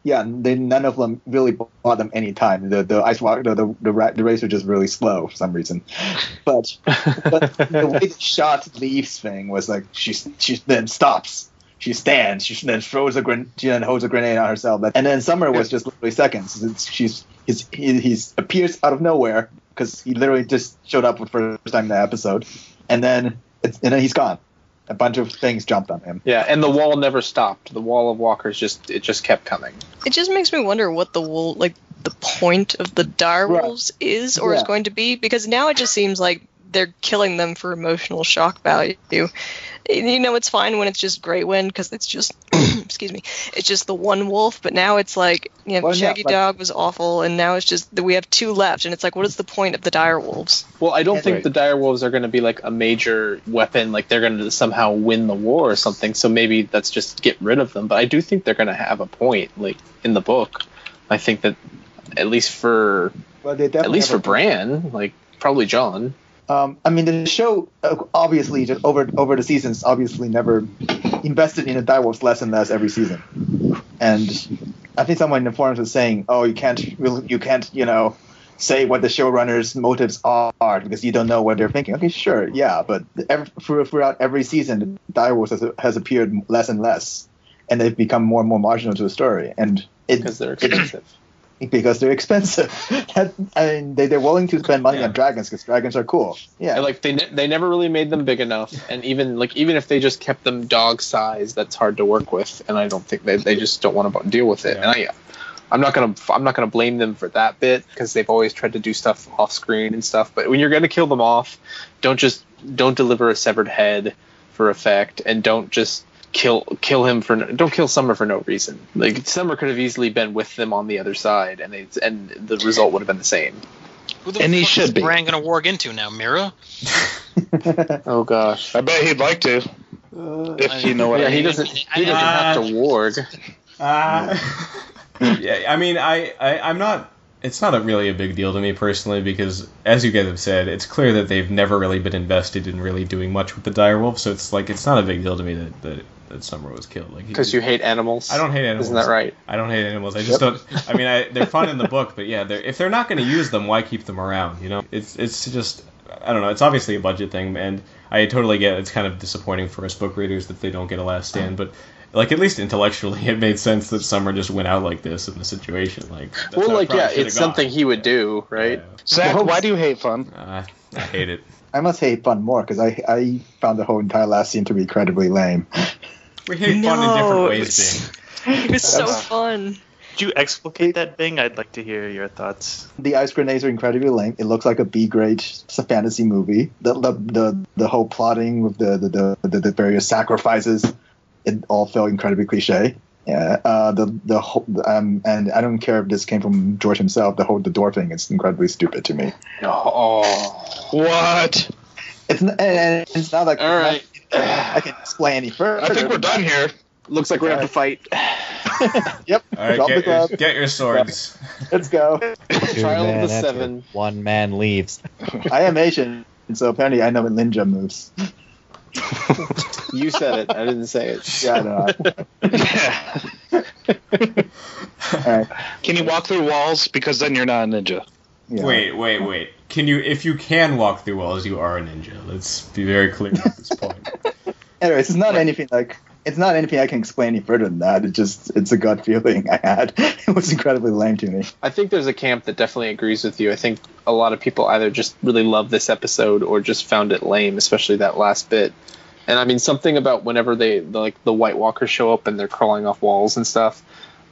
none of them really bought them any time. The ice walk, the race were just really slow for some reason. But the way the shot leaves thing was like she then stops. She stands. She then throws she then holds a grenade on herself. And then Summer was just literally seconds. He appears out of nowhere because he literally just showed up for the first time in the episode, and then he's gone. A bunch of things jumped on him. Yeah, and the wall never stopped. The wall of walkers just kept coming. It just makes me wonder what the point of the direwolves is or is going to be, because now it just seems like they're killing them for emotional shock value. You know, it's fine when it's just Grey Wind because it's just, excuse me, it's just the one wolf. But now it's like, Shaggy Dog was awful, and now it's just that we have 2 left, and it's like, what is the point of the direwolves? Well, I don't think the direwolves are going to be like a major weapon, like they're going to somehow win the war or something. So maybe that's just get rid of them. But I do think they're going to have a point, like in the book. I think that at least for Bran, like probably Jon. I mean, the show obviously just over the seasons obviously never invested in the direwolves less and less every season. And I think someone in the forums was saying, "Oh, you can't, say what the showrunners' motives are because you don't know what they're thinking." Okay, sure, yeah, but throughout every season, the direwolves has appeared less and less, and they've become more and more marginal to the story. And because they're expensive. Because they're expensive. I mean, they're willing to spend money on dragons because dragons are cool. Yeah, and, like they never really made them big enough, and even if they just kept them dog size, that's hard to work with, and I don't think they just don't want to deal with it. Yeah. And I'm not gonna blame them for that bit because they've always tried to do stuff off screen and stuff. But when you're gonna kill them off, don't deliver a severed head for effect, and don't just kill Summer for no reason. Like Summer could have easily been with them on the other side, and the result would have been the same. Who the fuck is Bran gonna warg into now, Mira? Oh gosh, I bet he'd like to. If you know what I mean. He doesn't have to warg. Yeah, I mean, I'm not. It's not really a big deal to me personally because, as you guys have said, it's clear that they've never really been invested in really doing much with the direwolf. So it's like it's not a big deal to me that Summer was killed. Like because you hate animals. I don't hate animals. Isn't that right? I don't hate animals. I just don't. I mean, they're fun in the book, but yeah, if they're not going to use them, why keep them around? You know, it's just I don't know. It's obviously a budget thing, and I totally get it's kind of disappointing for us book readers that they don't get a last stand, but. Like, at least intellectually, it made sense that Summer just went out like this in the situation. Like, it's something he would do, right? Yeah. Zach, why do you hate fun? I hate it. I must hate fun more, because I found the whole entire last scene to be incredibly lame. We hate fun in different ways, Bing. It was so fun. Did you explicate that, Bing? I'd like to hear your thoughts. The ice grenades are incredibly lame. It looks like a B-grade fantasy movie. The whole plotting with the various sacrifices... It all felt incredibly cliche. Yeah. The whole and I don't care if this came from George himself. The door thing is incredibly stupid to me. Oh, what? It's not like all right. I can explain any further. I think we're done here. Looks like we're gonna have to fight. Yep. All right, get your swords. Let's go. Trial of the 7. One man leaves. I am Asian, so apparently I know what ninja moves. You said it. I didn't say it. Yeah, no. All right. Can you walk through walls? Because then you're not a ninja. Yeah. Wait. If you can walk through walls, you are a ninja. Let's be very clear at this point. Anyways, it's not anything I can explain any further than that. It's a gut feeling I had. It was incredibly lame to me. I think there's a camp that definitely agrees with you. I think a lot of people either just really love this episode or just found it lame, especially that last bit. And I mean, something about whenever the White Walkers show up and they're crawling off walls and stuff,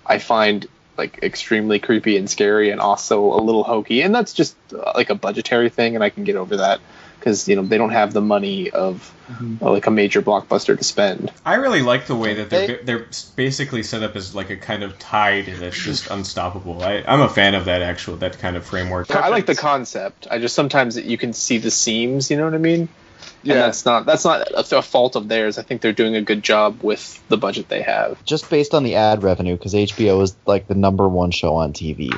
I find like extremely creepy and scary and also a little hokey. And that's just like a budgetary thing, and I can get over that. Because they don't have the money of like a major blockbuster to spend. I really like the way that they're basically set up as like a kind of tide that's just unstoppable. I'm a fan of that kind of framework. I like the concept. I just sometimes you can see the seams. You know what I mean? Yeah. And that's not a fault of theirs. I think they're doing a good job with the budget they have. Just based on the ad revenue, because HBO is like the #1 show on TV.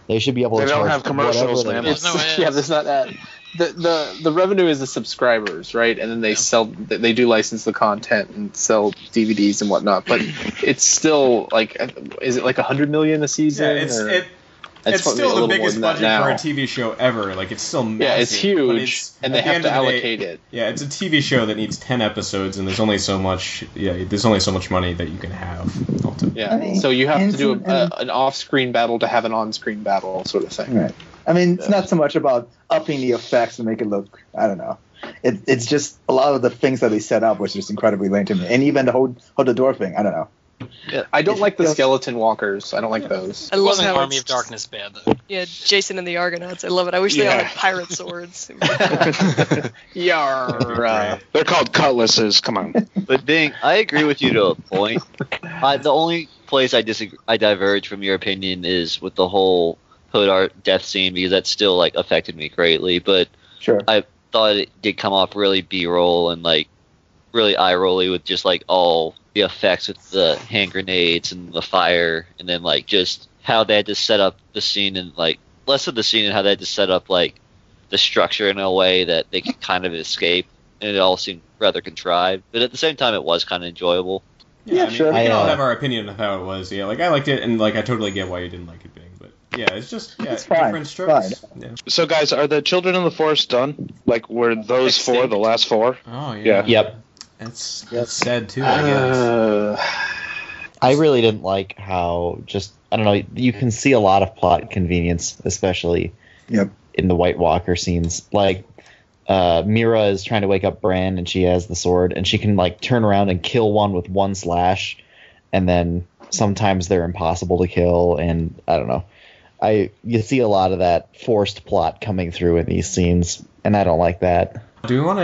They should be able to. They don't have commercials, man. There's not ad. the revenue is the subscribers, right? And then they do license the content and sell DVDs and whatnot. But it's still like, is it like 100 million a season? Yeah, it's still the biggest budget for a TV show ever. Like, it's still massive. Yeah, it's huge, and they have to allocate it. Yeah, it's a TV show that needs 10 episodes, and there's only so much. Yeah, there's only so much money that you can have. Ultimately. Yeah, so you have to do an off-screen battle to have an on-screen battle, sort of thing. Right. I mean, it's not so much about upping the effects to make it look. I don't know. It's just a lot of the things that they set up was just incredibly lame to me, and even the hold the door thing. I don't know. Yeah, I don't like the skeleton walkers. I don't like those. It wasn't Army of Darkness bad, though. Yeah, Jason and the Argonauts. I love it. I wish they all had pirate swords. Yarr. They're called cutlasses. Come on. But Bing, I agree with you to a point. The only place I diverge from your opinion is with the whole Hodor death scene, because that still like affected me greatly. But sure, I thought it did come off really B-roll and like really eye-rolly with just like all the effects with the hand grenades and the fire, and then like just how they had to set up the scene, and like less of the scene and how they had to set up like the structure in a way that they could kind of escape, and it all seemed rather contrived. But at the same time, it was kind of enjoyable. Yeah, I mean, sure. We can all have our opinion of how it was. Yeah, like I liked it, and like I totally get why you didn't like it, Bing. But yeah, it's just it's fine. Different strokes. Yeah. So guys, are the Children of the Forest done? Like, were those four the last four? Oh yeah. Yep. That's sad too, I guess. I really didn't like how I don't know, you can see a lot of plot convenience, especially in the White Walker scenes. Like, Mira is trying to wake up Bran, and she has the sword, and she can like turn around and kill one with one slash, and then sometimes they're impossible to kill, and I don't know. You see a lot of that forced plot coming through in these scenes, and I don't like that. Do we want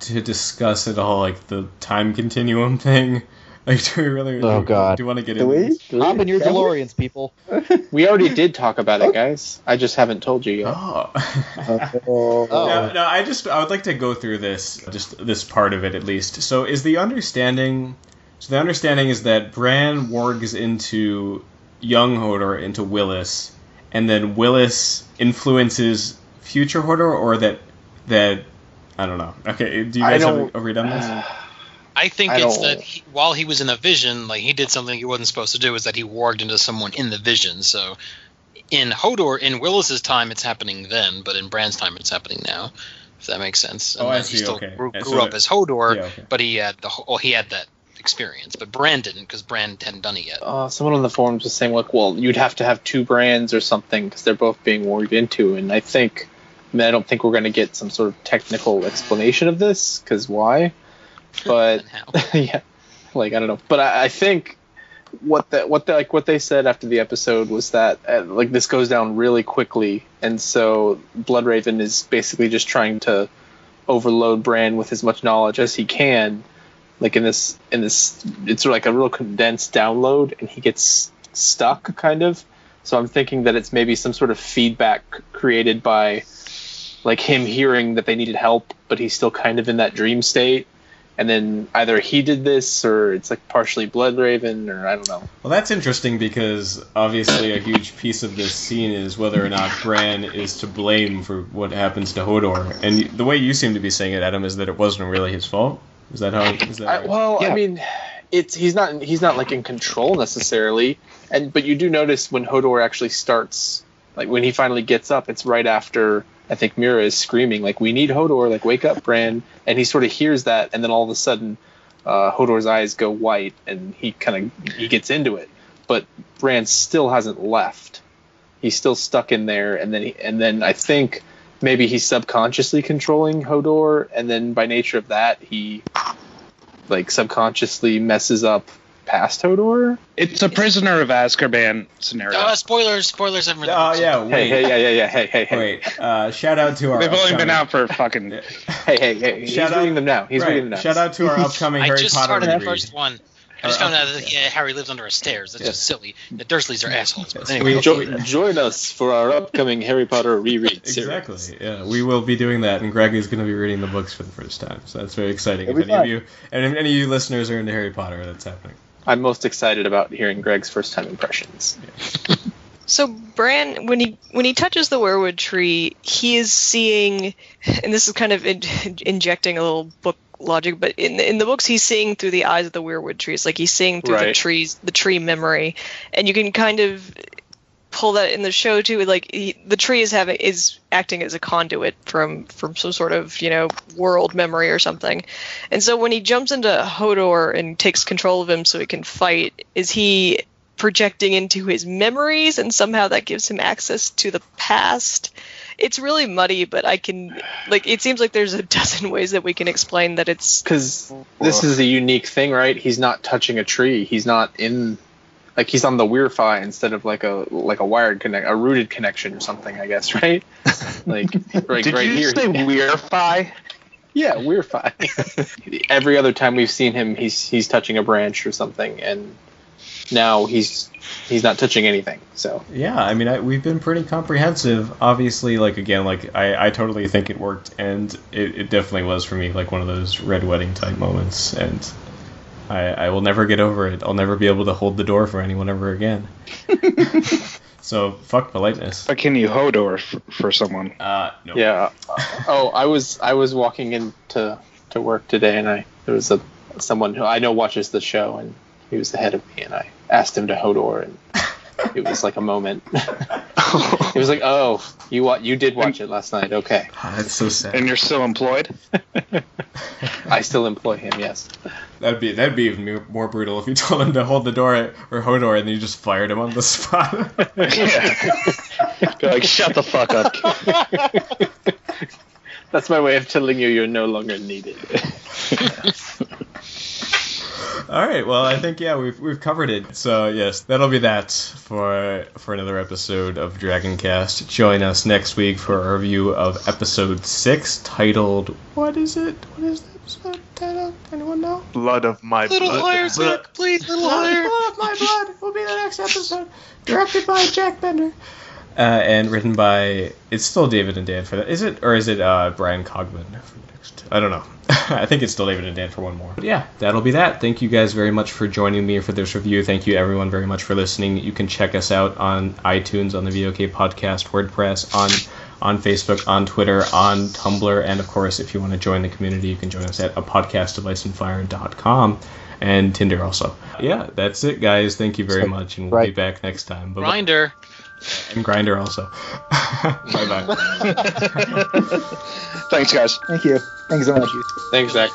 to discuss at all, like, the time continuum thing? Like, do we really... Oh, God. Do you want to get into this? Hop in your DeLoreans, people. We already did talk about it, guys. I just haven't told you yet. Oh. No, I would like to go through this part of it, at least. So is the understanding... So the understanding is that Bran wargs into young Hodor, into Willis, and then Willis influences future Hodor, or that I don't know. Okay, do you guys have a read on this? I think it's that while he was in a vision, like he did something he wasn't supposed to do, is that he warged into someone in the vision. So in Hodor, in Willis's time, it's happening then, but in Bran's time, it's happening now. If that makes sense. And I see. He still Okay. grew up as Hodor, yeah, okay. but he had that experience, but Bran didn't, because Bran hadn't done it yet. Someone on the forums was saying, like, well, you'd have to have two Brans or something because they're both being warged into, and I don't think we're going to get some sort of technical explanation of this, because why? But yeah, like I don't know. But I think what they said after the episode was that like this goes down really quickly, and so Bloodraven is basically just trying to overload Bran with as much knowledge as he can. Like in this, it's like a real condensed download, and he gets stuck kind of. So I'm thinking that it's maybe some sort of feedback created by like him hearing that they needed help, but he's still kind of in that dream state. And then either he did this, or it's like partially Bloodraven, or I don't know. Well, that's interesting because obviously a huge piece of this scene is whether or not Bran is to blame for what happens to Hodor. And the way you seem to be saying it, Adam, is that it wasn't really his fault. Is that how? I mean, he's not like in control necessarily, but you do notice when Hodor actually starts, like when he finally gets up, it's right after. I think Mira is screaming, like, we need Hodor, like, wake up, Bran. And he sort of hears that, and then all of a sudden, Hodor's eyes go white, and he gets into it. But Bran still hasn't left. He's still stuck in there, and then I think maybe he's subconsciously controlling Hodor, and then by nature of that, he, like, subconsciously messes up past Hodor. It's a Prisoner of Azkaban scenario. Spoilers. Oh yeah. Wait. Hey. Wait. Shout out to our. They've only been out for fucking. Hey. He's reading them now. He's reading them now. Shout out to our upcoming Harry Potter. I just started reread. the first one. I just found out that Harry lives under a stairs. That's just silly. The Dursleys are assholes. But anyway, join us for our upcoming Harry Potter reread series. Exactly. Yeah, we will be doing that, and Greg is going to be reading the books for the first time. So that's very exciting. If any of you listeners are into Harry Potter, that's happening. I'm most excited about hearing Greg's first time impressions. Yeah. So Bran, when he touches the weirwood tree, he is seeing, and this is kind of injecting a little book logic, but in the books he's seeing through the eyes of the weirwood trees, like he's seeing through the tree memory, and you can kind of pull that in the show too. Like the tree is acting as a conduit from some sort of world memory or something, and so when he jumps into Hodor and takes control of him so he can fight, is he projecting into his memories and somehow that gives him access to the past? It's really muddy, but it seems like there's a dozen ways that we can explain that it's... Because this is a unique thing, right? He's not touching a tree. He's not in... Like, he's on the Weirfy instead of like a wired a rooted connection or something, I guess, right? Like, right, Did right you here. say Weirfy? Yeah, Weirfy. Every other time we've seen him, he's touching a branch or something, and now he's not touching anything. So yeah, I mean, we've been pretty comprehensive. Obviously, I totally think it worked, and it definitely was for me like one of those Red Wedding type moments, and I will never get over it. I'll never be able to hold the door for anyone ever again. So fuck politeness. But can you Hodor for someone? No. Yeah. I was walking into work today, and there was someone who I know watches the show, and he was ahead of me, and I asked him to Hodor, and it was like a moment. It was like, oh, you did watch it last night, okay. Oh, that's so sad. And you're still employed? I still employ him, yes. That'd be even more brutal if you told him to hold the door or Hodor and then you just fired him on the spot. Yeah. You're like, shut the fuck up. That's my way of telling you you're no longer needed. All right, well, I think we've covered it. So yes, that'll be that for another episode of Dragoncast. Join us next week for a review of episode 6, titled what is it? What is the episode titled? Anyone know? Blood of my blood. Little higher, Zach, please, little higher. Blood of my blood will be the next episode. Directed by Jack Bender. And written by, it's still David and Dan for that. Is it Brian Cogman for next? I don't know. I think it's still David and Dan for one more. But yeah, that'll be that. Thank you guys very much for joining me for this review. Thank you everyone very much for listening. You can check us out on iTunes, on the VOK Podcast, WordPress, on Facebook, on Twitter, on Tumblr, and of course, if you want to join the community, you can join us at apodcastoflicensedfire.com and Tinder also. Yeah, that's it, guys. Thank you very much, and we'll be back next time. Bye-bye. Grinder. And Grinder also. Bye-bye. Thanks, guys. Thank you. Thank you so much. Thanks, Zach.